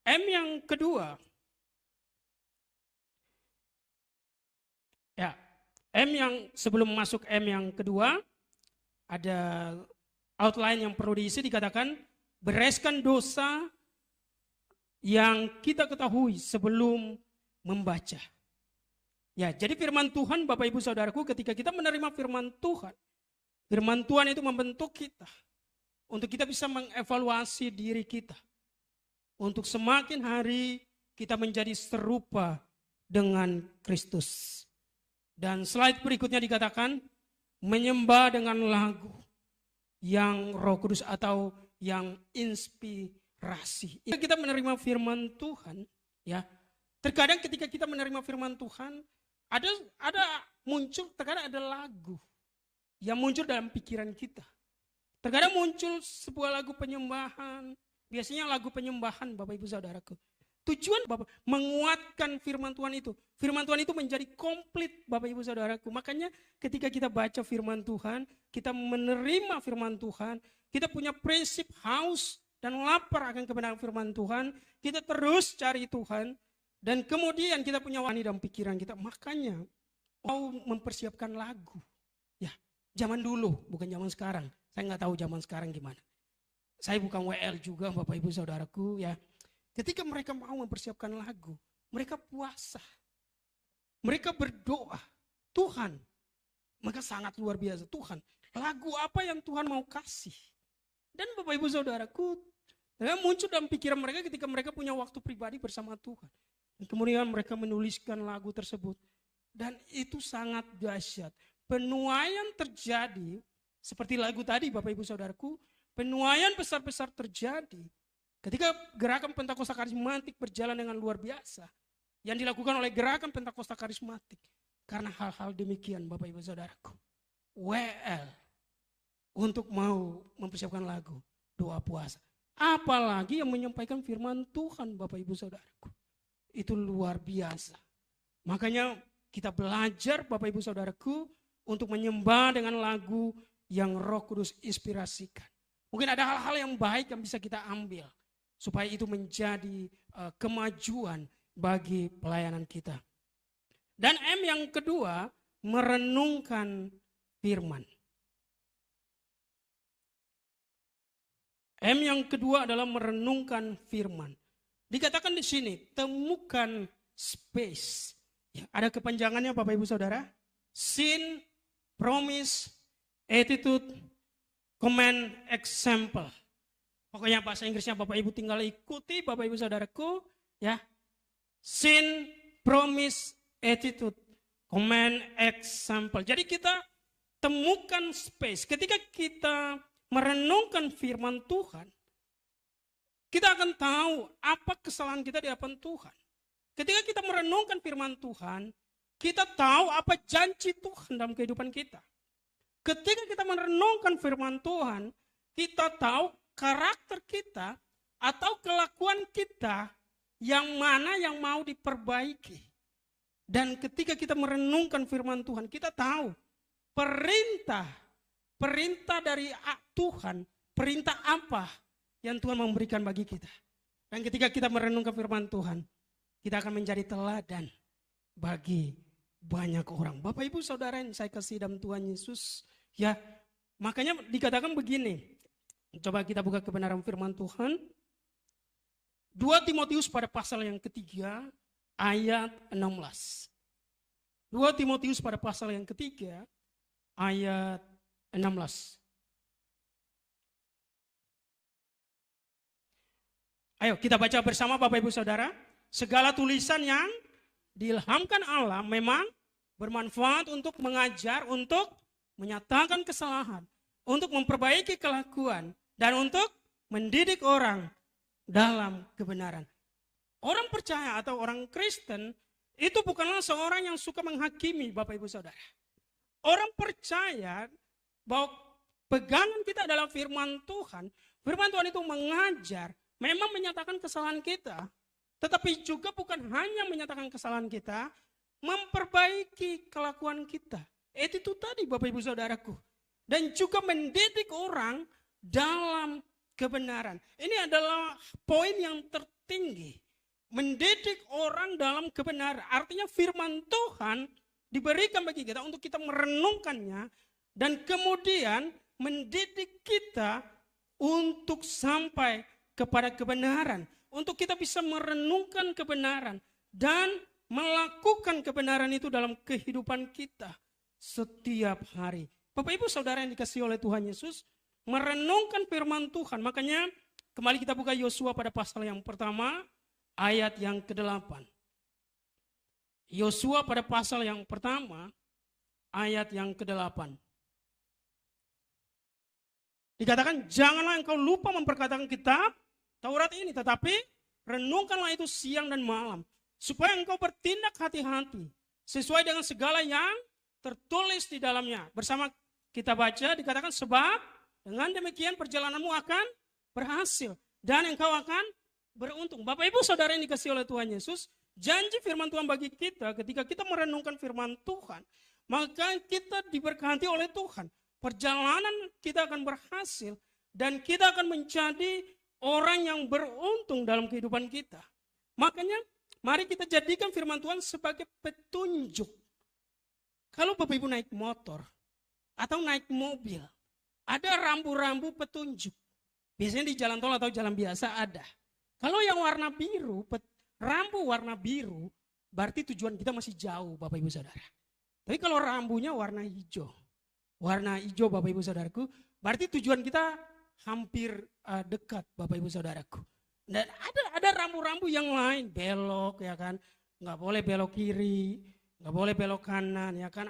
M yang kedua, Ya, M yang sebelum masuk M yang kedua, ada outline yang perlu diisi, dikatakan bereskan dosa yang kita ketahui sebelum membaca. Ya, jadi firman Tuhan Bapak Ibu Saudaraku, ketika kita menerima firman Tuhan itu membentuk kita untuk kita bisa mengevaluasi diri kita. Untuk semakin hari kita menjadi serupa dengan Kristus. Dan slide berikutnya dikatakan menyembah dengan lagu yang Roh Kudus atau yang inspirasi. Kita menerima firman Tuhan, ya. Terkadang ketika kita menerima firman Tuhan, terkadang ada lagu yang muncul dalam pikiran kita. Terkadang muncul sebuah lagu penyembahan, biasanya lagu penyembahan Bapak Ibu Saudaraku. Tujuan Bapak menguatkan firman Tuhan itu. Firman Tuhan itu menjadi komplit Bapak Ibu Saudaraku. Makanya ketika kita baca firman Tuhan, kita menerima firman Tuhan, kita punya prinsip haus dan lapar akan kebenaran firman Tuhan, kita terus cari Tuhan, dan kemudian kita punya wani dalam pikiran kita. Makanya mau mempersiapkan lagu. Ya, zaman dulu, bukan zaman sekarang. Saya nggak tahu zaman sekarang gimana. Saya bukan WL juga Bapak Ibu Saudaraku, ya. Ketika mereka mau mempersiapkan lagu, mereka puasa. Mereka berdoa, Tuhan, maka sangat luar biasa. Tuhan, lagu apa yang Tuhan mau kasih? Dan Bapak Ibu Saudaraku, muncul dalam pikiran mereka ketika mereka punya waktu pribadi bersama Tuhan. Dan kemudian mereka menuliskan lagu tersebut. Dan itu sangat dahsyat. Penuaian terjadi, seperti lagu tadi Bapak Ibu Saudaraku, penuaian besar-besar terjadi ketika gerakan Pentakosta Karismatik berjalan dengan luar biasa. Yang dilakukan oleh gerakan Pentakosta Karismatik. Karena hal-hal demikian Bapak Ibu Saudaraku. WL. Untuk mau mempersiapkan lagu. Doa puasa. Apalagi yang menyampaikan firman Tuhan Bapak Ibu Saudaraku. Itu luar biasa. Makanya kita belajar Bapak Ibu Saudaraku. Untuk menyembah dengan lagu yang Roh Kudus inspirasikan. Mungkin ada hal-hal yang baik yang bisa kita ambil. Supaya itu menjadi kemajuan bagi pelayanan kita. Dan M yang kedua, merenungkan firman. M yang kedua adalah merenungkan firman. Dikatakan di sini, temukan space. Ya, ada kepanjangannya Bapak Ibu Saudara. Sin, promise, attitude, command, example. Pokoknya bahasa Inggrisnya Bapak Ibu tinggal ikuti Bapak Ibu Saudaraku. Ya. Sin, promise, attitude, command, example. Jadi kita temukan space. Ketika kita merenungkan firman Tuhan, kita akan tahu apa kesalahan kita di hadapan Tuhan. Ketika kita merenungkan firman Tuhan, kita tahu apa janji Tuhan dalam kehidupan kita. Ketika kita merenungkan firman Tuhan, kita tahu karakter kita atau kelakuan kita yang mana yang mau diperbaiki. Dan ketika kita merenungkan firman Tuhan, kita tahu perintah dari Tuhan, perintah apa yang Tuhan memberikan bagi kita. Dan ketika kita merenungkan firman Tuhan, kita akan menjadi teladan bagi banyak orang. Bapak Ibu Saudara yang saya kasih dalam Tuhan Yesus, ya, makanya dikatakan begini. Coba kita buka kebenaran firman Tuhan. 2 Timotius pada pasal yang ketiga ayat 16. 2 Timotius pada pasal yang ketiga ayat 16. Ayo kita baca bersama Bapak Ibu Saudara. Segala tulisan yang diilhamkan Allah memang bermanfaat untuk mengajar, untuk menyatakan kesalahan, untuk memperbaiki kelakuan, dan untuk mendidik orang dalam kebenaran. Orang percaya atau orang Kristen itu bukanlah seorang yang suka menghakimi Bapak Ibu Saudara. Orang percaya bahwa pegangan kita adalah firman Tuhan. Firman Tuhan itu mengajar, memang menyatakan kesalahan kita. Tetapi juga bukan hanya menyatakan kesalahan kita, memperbaiki kelakuan kita. Itu tadi Bapak Ibu Saudaraku. Dan juga mendidik orang dalam kebenaran. Ini adalah poin yang tertinggi. Mendidik orang dalam kebenaran. Artinya firman Tuhan diberikan bagi kita untuk kita merenungkannya dan kemudian mendidik kita untuk sampai kepada kebenaran. Untuk kita bisa merenungkan kebenaran dan melakukan kebenaran itu dalam kehidupan kita setiap hari. Bapak Ibu Saudara yang dikasihi oleh Tuhan Yesus, merenungkan firman Tuhan. Makanya kembali kita buka Yosua pada pasal yang pertama, ayat yang ke-8. Yosua pada pasal yang pertama, ayat yang ke-8. Dikatakan, janganlah engkau lupa memperkatakan kitab Taurat ini, tetapi renungkanlah itu siang dan malam, supaya engkau bertindak hati-hati, sesuai dengan segala yang tertulis di dalamnya. Bersama kita baca, dikatakan, sebab dengan demikian perjalananmu akan berhasil, dan engkau akan beruntung. Bapak Ibu Saudara yang dikasihi oleh Tuhan Yesus, janji firman Tuhan bagi kita ketika kita merenungkan firman Tuhan, maka kita diberkati oleh Tuhan. Perjalanan kita akan berhasil dan kita akan menjadi orang yang beruntung dalam kehidupan kita. Makanya mari kita jadikan firman Tuhan sebagai petunjuk. Kalau Bapak Ibu naik motor atau naik mobil, ada rambu-rambu petunjuk. Biasanya di jalan tol atau jalan biasa ada. Kalau yang warna biru, rambu warna biru, berarti tujuan kita masih jauh Bapak Ibu Saudara. Tapi kalau rambunya warna hijau Bapak Ibu Saudaraku, berarti tujuan kita hampir dekat Bapak Ibu Saudaraku. Dan ada rambu-rambu yang lain, belok ya kan, nggak boleh belok kiri, nggak boleh belok kanan ya kan,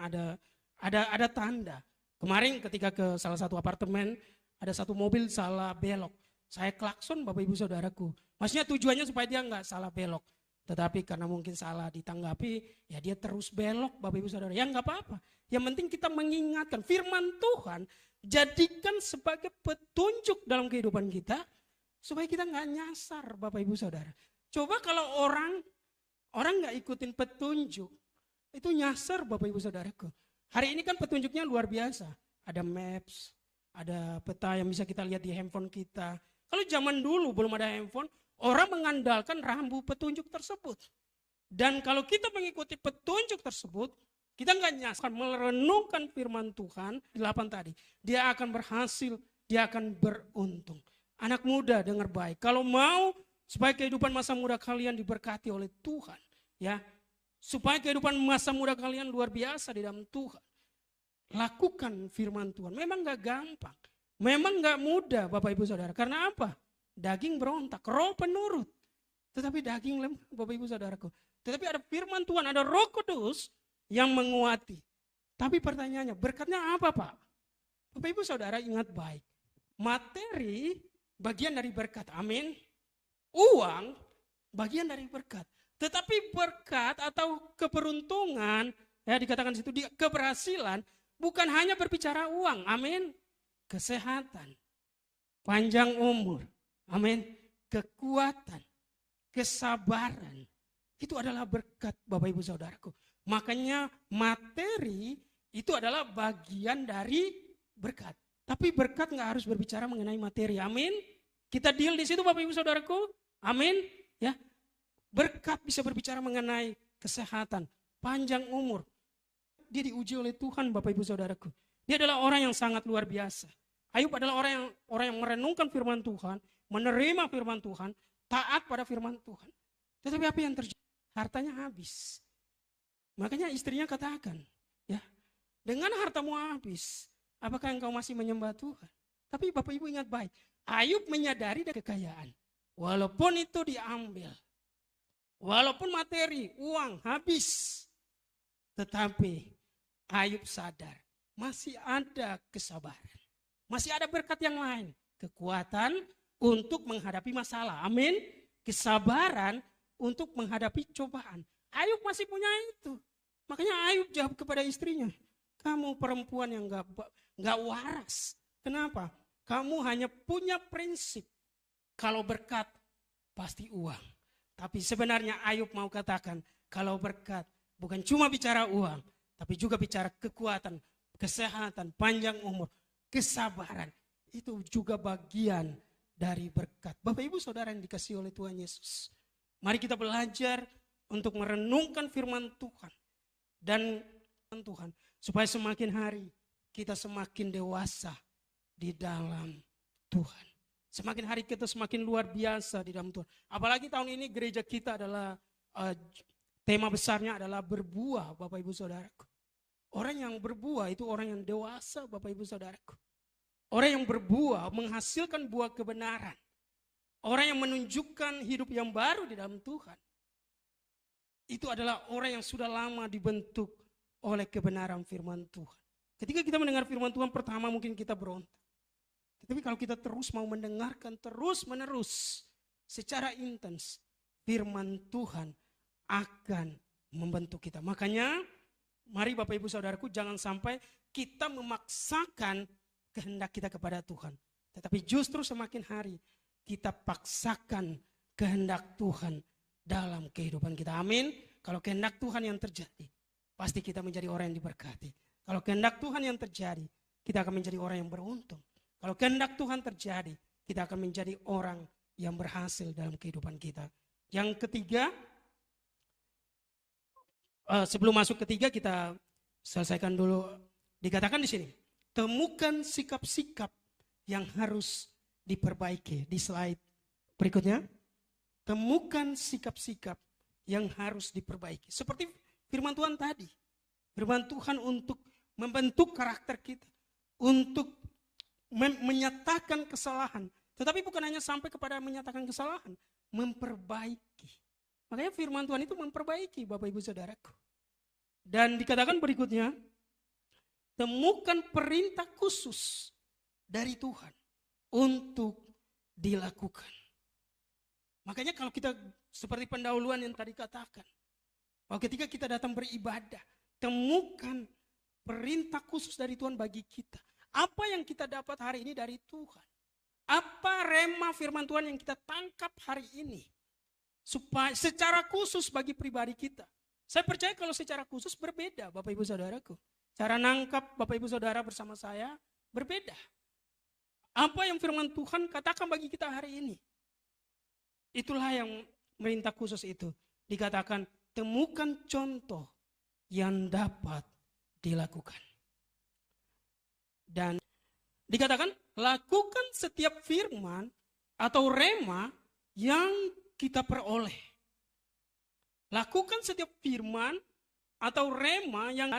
ada tanda. Kemarin ketika ke salah satu apartemen, ada satu mobil salah belok. Saya klakson Bapak Ibu Saudaraku. Maksudnya tujuannya supaya dia nggak salah belok. Tetapi karena mungkin salah ditanggapi, ya dia terus belok Bapak Ibu Saudara. Ya nggak apa-apa. Yang penting kita mengingatkan firman Tuhan, jadikan sebagai petunjuk dalam kehidupan kita, supaya kita nggak nyasar Bapak Ibu Saudara. Coba kalau orang nggak ikutin petunjuk, itu nyasar Bapak Ibu Saudaraku. Hari ini kan petunjuknya luar biasa. Ada maps, ada peta yang bisa kita lihat di handphone kita. Kalau zaman dulu belum ada handphone, orang mengandalkan rambu petunjuk tersebut. Dan kalau kita mengikuti petunjuk tersebut, kita nggak nyasar merenungkan firman Tuhan, 8 tadi. Dia akan berhasil, dia akan beruntung. Anak muda dengar baik. Kalau mau supaya kehidupan masa muda kalian diberkati oleh Tuhan, ya, supaya kehidupan masa muda kalian luar biasa di dalam Tuhan, lakukan firman Tuhan. Memang nggak gampang, memang nggak mudah Bapak Ibu Saudara. Karena apa? Daging berontak, roh penurut, tetapi daging lemah Bapak Ibu Saudaraku. Tetapi ada firman Tuhan, ada Roh Kudus yang menguati. Tapi pertanyaannya, berkatnya apa Pak? Bapak Ibu Saudara ingat baik, materi bagian dari berkat, amin. Uang bagian dari berkat. Tetapi berkat atau keberuntungan, ya dikatakan di situ, keberhasilan bukan hanya berbicara uang, amin. Kesehatan, panjang umur, amin. Kekuatan, kesabaran, itu adalah berkat Bapak Ibu Saudaraku. Makanya materi itu adalah bagian dari berkat. Tapi berkat nggak harus berbicara mengenai materi, amin. Kita deal di situ Bapak Ibu Saudaraku, amin. Ya, berkat bisa berbicara mengenai kesehatan, panjang umur. Dia diuji oleh Tuhan Bapak Ibu Saudaraku. Dia adalah orang yang sangat luar biasa. Ayub adalah orang yang merenungkan firman Tuhan, menerima firman Tuhan, taat pada firman Tuhan. Tetapi apa yang terjadi? Hartanya habis. Makanya istrinya katakan, ya, dengan hartamu habis, apakah engkau masih menyembah Tuhan? Tapi Bapak Ibu ingat baik, Ayub menyadari dari kekayaan. Walaupun itu diambil, walaupun materi, uang habis, tetapi Ayub sadar, masih ada kesabaran. Masih ada berkat yang lain. Kekuatan untuk menghadapi masalah. Amin. Kesabaran untuk menghadapi cobaan. Ayub masih punya itu. Makanya Ayub jawab kepada istrinya, kamu perempuan yang gak waras. Kenapa? Kamu hanya punya prinsip, kalau berkat pasti uang. Tapi sebenarnya Ayub mau katakan, kalau berkat bukan cuma bicara uang, tapi juga bicara kekuatan, kesehatan, panjang umur, kesabaran. Itu juga bagian dari berkat. Bapak Ibu Saudara yang dikasihi oleh Tuhan Yesus, mari kita belajar untuk merenungkan firman Tuhan. Dan Tuhan. Supaya semakin hari kita semakin dewasa di dalam Tuhan. Semakin hari kita semakin luar biasa di dalam Tuhan. Apalagi tahun ini gereja kita adalah tema besarnya adalah berbuah, Bapak Ibu Saudaraku. Orang yang berbuah itu orang yang dewasa, Bapak Ibu Saudaraku. Orang yang berbuah menghasilkan buah kebenaran. Orang yang menunjukkan hidup yang baru di dalam Tuhan. Itu adalah orang yang sudah lama dibentuk oleh kebenaran firman Tuhan. Ketika kita mendengar firman Tuhan pertama mungkin kita berontak. Tetapi kalau kita terus mau mendengarkan terus menerus secara intens, firman Tuhan akan membentuk kita. Makanya mari Bapak Ibu Saudaraku, jangan sampai kita memaksakan kehendak kita kepada Tuhan. Tetapi justru semakin hari kita paksakan kehendak Tuhan dalam kehidupan kita. Amin. Kalau kehendak Tuhan yang terjadi, pasti kita menjadi orang yang diberkati. Kalau kehendak Tuhan yang terjadi, kita akan menjadi orang yang beruntung. Kalau kehendak Tuhan terjadi, kita akan menjadi orang yang berhasil dalam kehidupan kita. Yang ketiga, sebelum masuk ketiga kita selesaikan dulu. Dikatakan di sini, temukan sikap-sikap yang harus diperbaiki. Di slide berikutnya, temukan sikap-sikap yang harus diperbaiki. Seperti firman Tuhan tadi, firman Tuhan untuk membentuk karakter kita, untuk menyatakan kesalahan. Tetapi bukan hanya sampai kepada menyatakan kesalahan, memperbaiki. Makanya firman Tuhan itu memperbaiki, Bapak Ibu Saudaraku. Dan dikatakan berikutnya, temukan perintah khusus dari Tuhan untuk dilakukan. Makanya kalau kita seperti pendahuluan yang tadi katakan, bahwa ketika kita datang beribadah, temukan perintah khusus dari Tuhan bagi kita. Apa yang kita dapat hari ini dari Tuhan? Apa rema firman Tuhan yang kita tangkap hari ini? Supaya secara khusus bagi pribadi kita. Saya percaya kalau secara khusus berbeda, Bapak Ibu Saudaraku. Cara nangkap Bapak Ibu Saudara bersama saya berbeda. Apa yang firman Tuhan katakan bagi kita hari ini? Itulah yang perintah khusus itu. Dikatakan temukan contoh yang dapat dilakukan. Dan dikatakan lakukan setiap firman atau rema yang kita peroleh. Lakukan setiap firman atau rema yang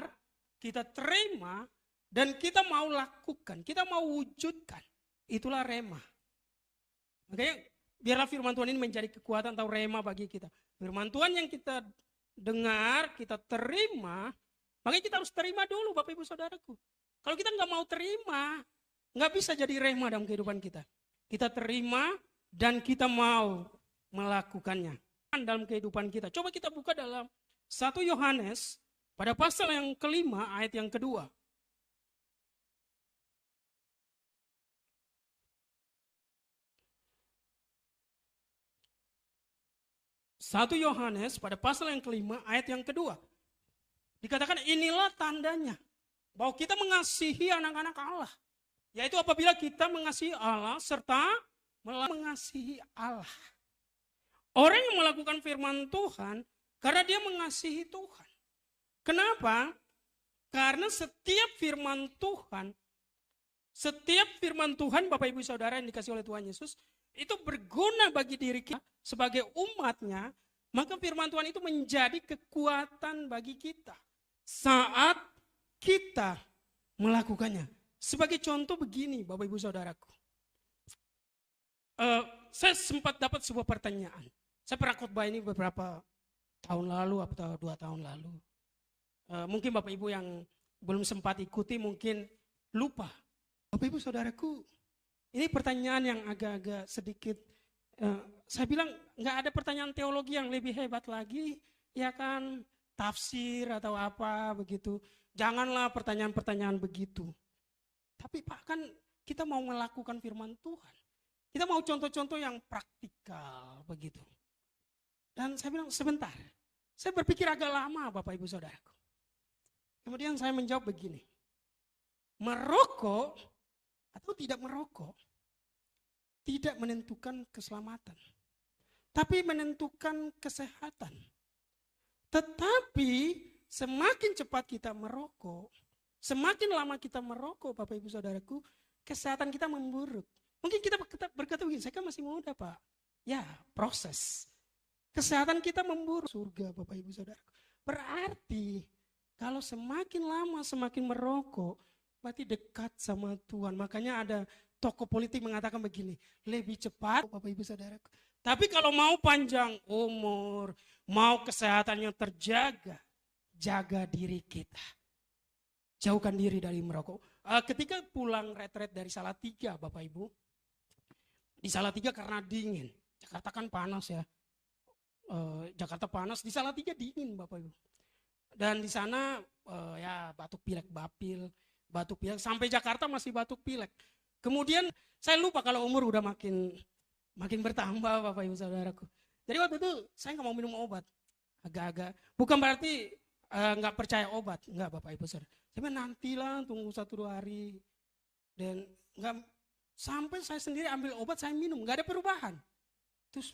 kita terima dan kita mau lakukan, kita mau wujudkan. Itulah rema. Makanya biarlah firman Tuhan ini menjadi kekuatan atau rema bagi kita. Firman Tuhan yang kita dengar, kita terima, makanya kita harus terima dulu Bapak Ibu Saudaraku. Kalau kita nggak mau terima, nggak bisa jadi rema dalam kehidupan kita. Kita terima dan kita mau melakukannya dalam kehidupan kita. Coba kita buka dalam 1 Yohanes pada pasal yang kelima ayat yang kedua. 1 Yohanes pada pasal yang kelima ayat yang kedua. Dikatakan inilah tandanya bahwa kita mengasihi anak-anak Allah. Yaitu apabila kita mengasihi Allah serta mengasihi Allah. Orang yang melakukan firman Tuhan karena dia mengasihi Tuhan. Kenapa? Karena setiap firman Tuhan Bapak Ibu Saudara yang dikasih oleh Tuhan Yesus itu berguna bagi diri kita sebagai umatnya, maka firman Tuhan itu menjadi kekuatan bagi kita saat kita melakukannya. Sebagai contoh begini Bapak Ibu Saudaraku. Saya sempat dapat sebuah pertanyaan. Saya pernah khotbah ini beberapa tahun lalu atau 2 tahun lalu. Mungkin Bapak Ibu yang belum sempat ikuti mungkin lupa. Bapak Ibu Saudaraku, ini pertanyaan yang agak-agak sedikit, saya bilang nggak ada pertanyaan teologi yang lebih hebat lagi, ya kan, tafsir atau apa begitu. Janganlah pertanyaan-pertanyaan begitu. Tapi Pak, kan kita mau melakukan firman Tuhan. Kita mau contoh-contoh yang praktikal begitu. Dan saya bilang sebentar, saya berpikir agak lama Bapak Ibu Saudaraku. Kemudian saya menjawab begini, merokok atau tidak merokok tidak menentukan keselamatan, tapi menentukan kesehatan. Tetapi semakin cepat kita merokok, semakin lama kita merokok, Bapak Ibu Saudaraku, kesehatan kita memburuk. Mungkin kita berkata begini, saya kan masih muda Pak. Ya, proses. Kesehatan kita memburuk. Surga Bapak Ibu Saudaraku. Berarti kalau semakin lama semakin merokok, berarti dekat sama Tuhan. Makanya ada tokoh politik mengatakan begini, lebih cepat Bapak Ibu Saudaraku. Tapi kalau mau panjang umur, mau kesehatannya terjaga, jaga diri kita. Jauhkan diri dari merokok. Ketika pulang retret dari Salatiga Bapak Ibu, di Salatiga karena dingin. Jakarta kan panas ya. Jakarta panas, di Salatiga dingin Bapak Ibu. Dan di sana ya batuk pilek bapil, batuk pilek. Sampai Jakarta masih batuk pilek. Kemudian saya lupa kalau umur udah makin bertambah Bapak Ibu Saudaraku. Jadi waktu itu saya nggak mau minum obat. Agak-agak. Bukan berarti nggak percaya obat. Nggak Bapak Ibu Saudara. Saya nantilah tunggu 1-2 hari. Dan nggak sampai saya sendiri ambil obat saya minum. Nggak ada perubahan. Terus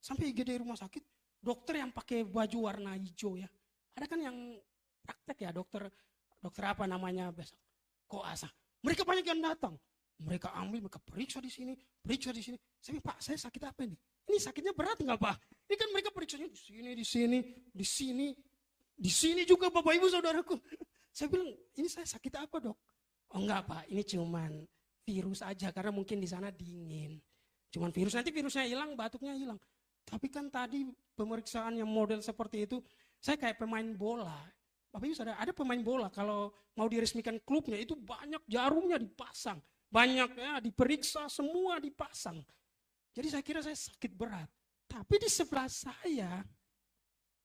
sampai IGD rumah sakit. Dokter yang pakai baju warna hijau ya. Ada kan yang praktek ya dokter apa namanya besok. Koasa. Mereka banyak yang datang. Mereka ambil, mereka periksa di sini. Saya bilang, Pak, saya sakit apa ini? Ini sakitnya berat nggak Pak? Ini kan mereka periksanya di sini juga Bapak Ibu Saudaraku. Saya bilang, ini saya sakit apa dok? Oh enggak Pak, ini cuman virus aja karena mungkin di sana dingin. Cuman virus, nanti virusnya hilang, batuknya hilang. Tapi kan tadi pemeriksaan yang model seperti itu, saya kayak pemain bola. Bapak Ibu Saudara, ada pemain bola kalau mau diresmikan klubnya itu banyak jarumnya dipasang. Banyak ya diperiksa semua dipasang. Jadi saya kira saya sakit berat. Tapi di sebelah saya,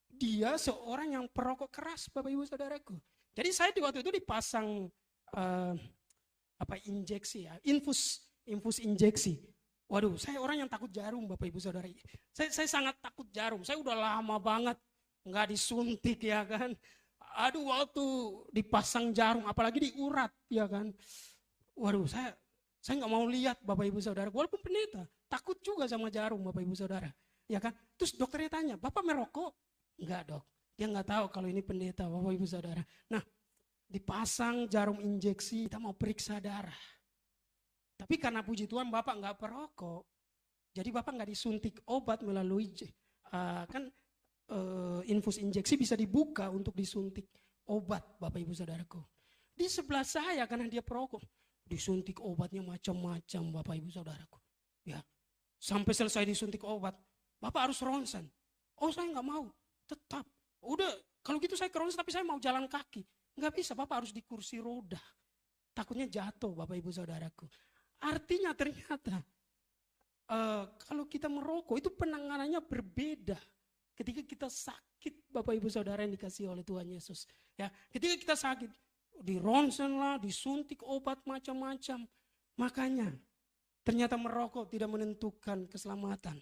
dia seorang yang perokok keras Bapak Ibu Saudaraku. Jadi saya di waktu itu dipasang injeksi ya, infus injeksi. Waduh, saya orang yang takut jarum Bapak Ibu Saudara. Saya sangat takut jarum. Saya udah lama banget nggak disuntik ya kan. Aduh, waktu dipasang jarum, apalagi di urat ya kan. Waduh, saya nggak mau lihat Bapak Ibu Saudara. Walaupun pendeta, takut juga sama jarum Bapak Ibu Saudara. Ya kan? Terus dokternya tanya, Bapak merokok? Enggak dok. Dia nggak tahu kalau ini pendeta Bapak Ibu Saudara. Nah, dipasang jarum injeksi, kita mau periksa darah. Tapi karena puji Tuhan Bapak nggak perokok, jadi Bapak nggak disuntik obat melalui infus injeksi bisa dibuka untuk disuntik obat Bapak Ibu Saudaraku. Di sebelah saya karena dia perokok, disuntik obatnya macam-macam Bapak Ibu Saudaraku. Ya, sampai selesai disuntik obat, Bapak harus ronsen. Oh saya nggak mau, tetap. Udah, kalau gitu saya ke ronsen tapi saya mau jalan kaki. Nggak bisa, Bapak harus di kursi roda. Takutnya jatuh Bapak Ibu Saudaraku. Artinya ternyata kalau kita merokok itu penanganannya berbeda. Ketika kita sakit Bapak Ibu Saudara yang dikasihi oleh Tuhan Yesus. Ya, ketika kita sakit, di ronsen lah, disuntik obat macam-macam. Makanya ternyata merokok tidak menentukan keselamatan.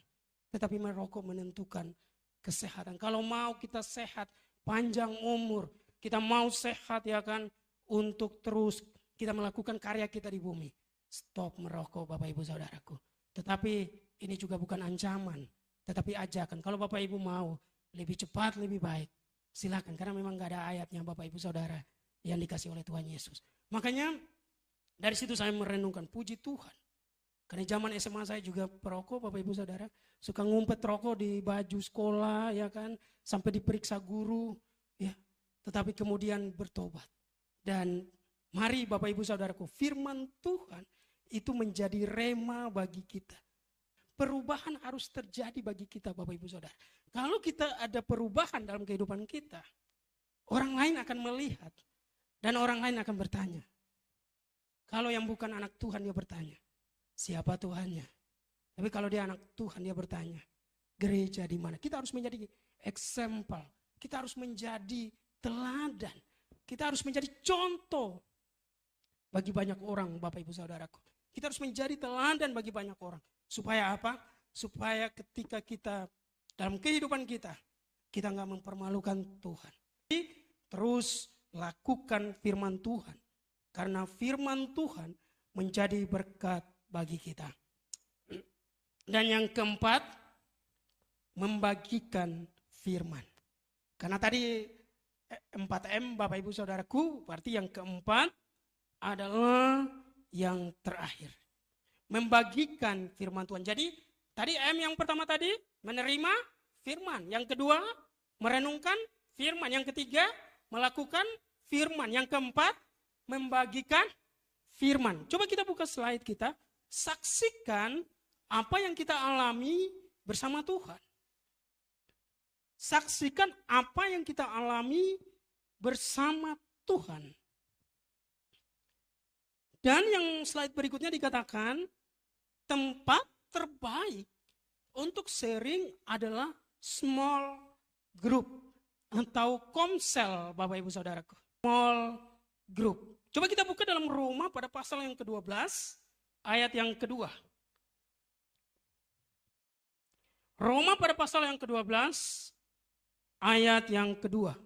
Tetapi merokok menentukan kesehatan. Kalau mau kita sehat, panjang umur, kita mau sehat ya kan, untuk terus kita melakukan karya kita di bumi. Stop merokok Bapak Ibu Saudaraku. Tetapi ini juga bukan ancaman. Tetapi ajakan, kalau Bapak Ibu mau lebih cepat, lebih baik, silakan. Karena memang gak ada ayatnya Bapak Ibu Saudara yang dikasih oleh Tuhan Yesus. Makanya dari situ saya merenungkan, puji Tuhan. Karena zaman SMA saya juga perokok Bapak Ibu Saudara. Suka ngumpet rokok di baju sekolah ya kan. Sampai diperiksa guru. Ya. Tetapi kemudian bertobat. Dan mari Bapak Ibu Saudaraku, firman Tuhan itu menjadi rema bagi kita. Perubahan harus terjadi bagi kita Bapak Ibu Saudara. Kalau kita ada perubahan dalam kehidupan kita, orang lain akan melihat dan orang lain akan bertanya. Kalau yang bukan anak Tuhan dia bertanya, siapa Tuhannya? Tapi kalau dia anak Tuhan dia bertanya, gereja di mana? Kita harus menjadi example, kita harus menjadi teladan, kita harus menjadi contoh bagi banyak orang Bapak Ibu Saudaraku. Kita harus menjadi teladan bagi banyak orang. Supaya apa? Supaya ketika kita dalam kehidupan kita nggak mempermalukan Tuhan. Jadi, terus lakukan firman Tuhan. Karena firman Tuhan menjadi berkat bagi kita. Dan yang keempat, membagikan firman. Karena tadi 4M Bapak Ibu Saudaraku, berarti yang keempat adalah yang terakhir. Membagikan firman Tuhan. Jadi tadi M yang pertama tadi menerima firman. Yang kedua merenungkan firman. Yang ketiga melakukan firman. Yang keempat membagikan firman. Coba kita buka slide kita. Saksikan apa yang kita alami bersama Tuhan. Saksikan apa yang kita alami bersama Tuhan. Dan yang slide berikutnya dikatakan, tempat terbaik untuk sharing adalah small group atau komsel, Bapak Ibu Saudaraku. Small group. Coba kita buka dalam Roma pada pasal yang ke-12, ayat yang kedua. Roma pada pasal yang ke-12, ayat yang kedua.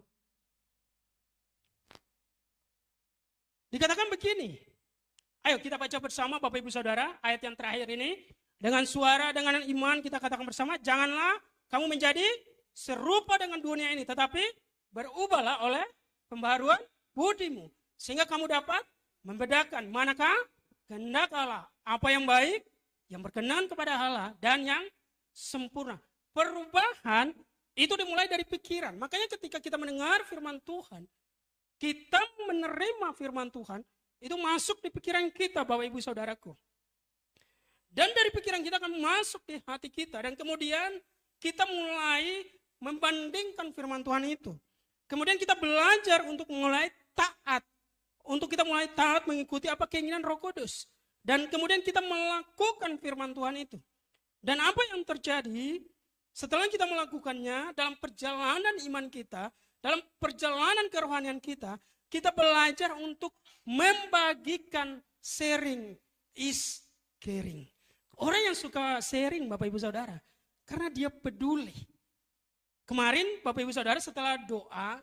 Dikatakan begini. Ayo kita baca bersama Bapak Ibu Saudara, ayat yang terakhir ini. Dengan suara, dengan iman kita katakan bersama, janganlah kamu menjadi serupa dengan dunia ini, tetapi berubahlah oleh pembaharuan budimu. Sehingga kamu dapat membedakan manakah kehendak Allah, apa yang baik, yang berkenan kepada Allah, dan yang sempurna. Perubahan itu dimulai dari pikiran. Makanya ketika kita mendengar firman Tuhan, kita menerima firman Tuhan, itu masuk di pikiran kita, Bapak Ibu Saudaraku. Dan dari pikiran kita akan masuk di hati kita. Dan kemudian kita mulai membandingkan firman Tuhan itu. Kemudian kita belajar untuk mulai taat. Untuk kita mulai taat mengikuti apa keinginan Roh Kudus. Dan kemudian kita melakukan firman Tuhan itu. Dan apa yang terjadi setelah kita melakukannya dalam perjalanan iman kita, dalam perjalanan kerohanian kita, kita belajar untuk membagikan, sharing is caring. Orang yang suka sharing Bapak Ibu Saudara, karena dia peduli. Kemarin Bapak Ibu Saudara setelah doa,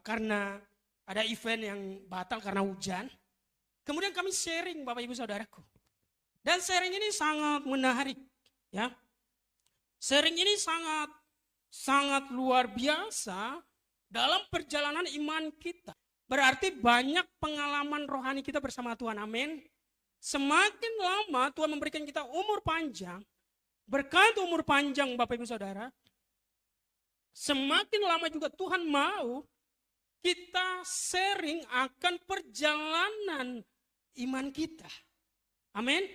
karena ada event yang batal karena hujan, kemudian kami sharing Bapak Ibu Saudaraku. Dan sharing ini sangat menarik, ya. Sharing ini sangat luar biasa dalam perjalanan iman kita. Berarti banyak pengalaman rohani kita bersama Tuhan. Amin. Semakin lama Tuhan memberikan kita umur panjang, berkat umur panjang Bapak Ibu Saudara, semakin lama juga Tuhan mau kita sharing akan perjalanan iman kita. Amin.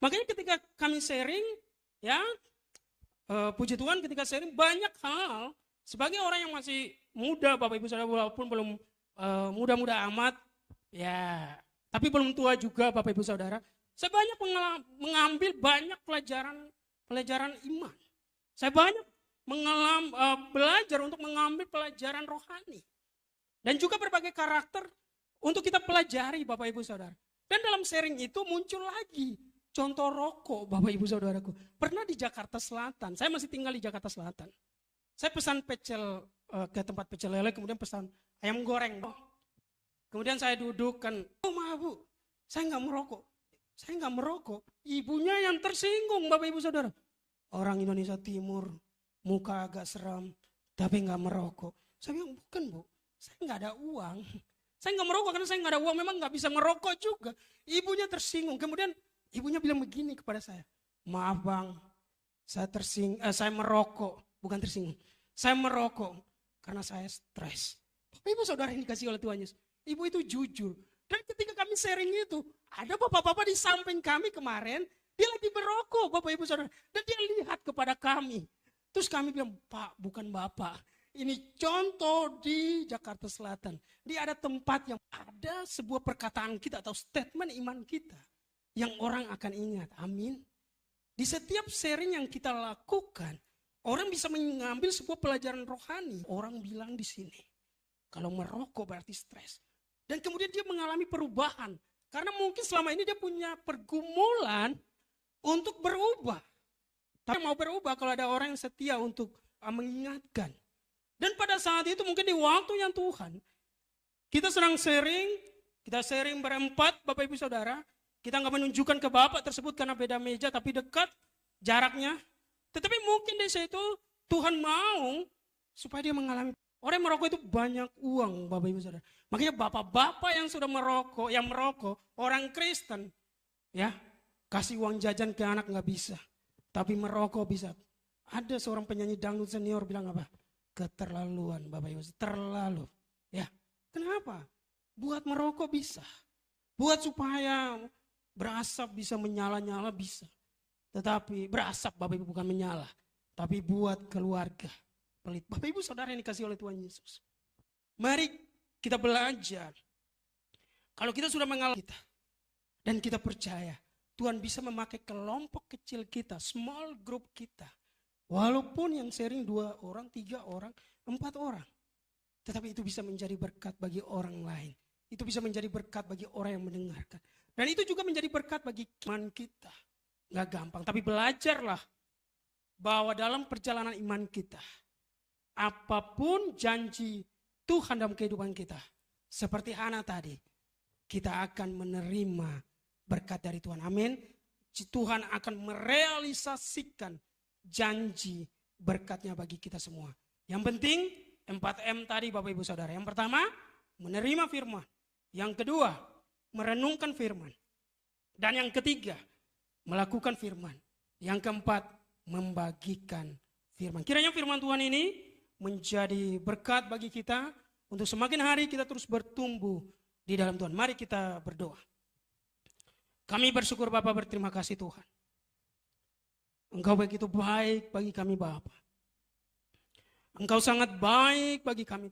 Makanya ketika kami sharing, ya, puji Tuhan ketika sharing banyak hal, sebagai orang yang masih muda Bapak Ibu Saudara, walaupun belum muda-muda amat, ya, tapi belum tua juga Bapak Ibu Saudara, saya banyak mengambil banyak pelajaran iman. Saya banyak belajar untuk mengambil pelajaran rohani. Dan juga berbagai karakter untuk kita pelajari Bapak Ibu Saudara. Dan dalam sharing itu muncul lagi contoh rokok Bapak Ibu Saudaraku. Pernah di Jakarta Selatan, saya masih tinggal di Jakarta Selatan. Saya pesan pecel ke tempat pecel lele, kemudian pesan ayam goreng. Kemudian saya duduk kan, oh maaf Bu, saya nggak merokok. Saya nggak merokok. Ibunya yang tersinggung Bapak Ibu Saudara. Orang Indonesia Timur, muka agak seram, tapi nggak merokok. Saya bilang, bukan Bu, saya nggak ada uang. Saya nggak merokok karena saya nggak ada uang, memang nggak bisa merokok juga. Ibunya tersinggung. Kemudian ibunya bilang begini kepada saya, maaf Bang, saya merokok, bukan tersinggung. Saya merokok karena saya stres. Bapak Ibu Saudara yang dikasih oleh Tuhan Yesus, ibu itu jujur. Dan ketika kami sharing itu, ada bapak-bapak di samping kami kemarin, dia lagi merokok Bapak Ibu Saudara. Dan dia lihat kepada kami. Terus kami bilang, Pak bukan Bapak. Ini contoh di Jakarta Selatan. Dia ada tempat yang ada sebuah perkataan kita atau statement iman kita. Yang orang akan ingat, amin. Di setiap sharing yang kita lakukan, orang bisa mengambil sebuah pelajaran rohani. Orang bilang di sini, kalau merokok berarti stres. Dan kemudian dia mengalami perubahan. Karena mungkin selama ini dia punya pergumulan untuk berubah. Tapi mau berubah kalau ada orang yang setia untuk mengingatkan. Dan pada saat itu mungkin di waktu yang Tuhan, kita sedang sharing, kita sharing berempat Bapak Ibu Saudara. Kita nggak menunjukkan ke Bapak tersebut karena beda meja tapi dekat jaraknya. Tetapi mungkin di situ Tuhan mau supaya dia mengalami. Orang yang merokok itu banyak uang, Bapak Ibu Saudara. Makanya bapak-bapak yang sudah merokok, orang Kristen, ya kasih uang jajan ke anak nggak bisa, tapi merokok bisa. Ada seorang penyanyi dangdut senior bilang apa? Keterlaluan, Bapak Ibu, terlalu. Ya, kenapa? Buat merokok bisa, buat supaya berasap bisa menyala-nyala bisa. Tetapi berasap, Bapak Ibu, bukan menyala, tapi buat keluarga pelit. Bapak Ibu Saudara yang dikasih oleh Tuhan Yesus, mari kita belajar. Kalau kita sudah mengalami kita dan kita percaya Tuhan bisa memakai kelompok kecil kita, small group kita, walaupun yang sharing 2 orang, 3 orang, 4 orang, tetapi itu bisa menjadi berkat bagi orang lain. Itu bisa menjadi berkat bagi orang yang mendengarkan. Dan itu juga menjadi berkat bagi iman kita. Gak gampang, tapi belajarlah bahwa dalam perjalanan iman kita, apapun janji Tuhan dalam kehidupan kita, seperti Hana tadi, kita akan menerima berkat dari Tuhan. Amin. Tuhan akan merealisasikan janji berkatnya bagi kita semua. Yang penting 4M tadi Bapak Ibu Saudara. Yang pertama, menerima firman. Yang kedua, merenungkan firman. Dan yang ketiga, melakukan firman. Yang keempat, membagikan firman. Kiranya firman Tuhan ini menjadi berkat bagi kita untuk semakin hari kita terus bertumbuh di dalam Tuhan. Mari kita berdoa. Kami bersyukur Bapa, berterima kasih Tuhan. Engkau begitu baik bagi kami Bapa. Engkau sangat baik bagi kami Tuhan.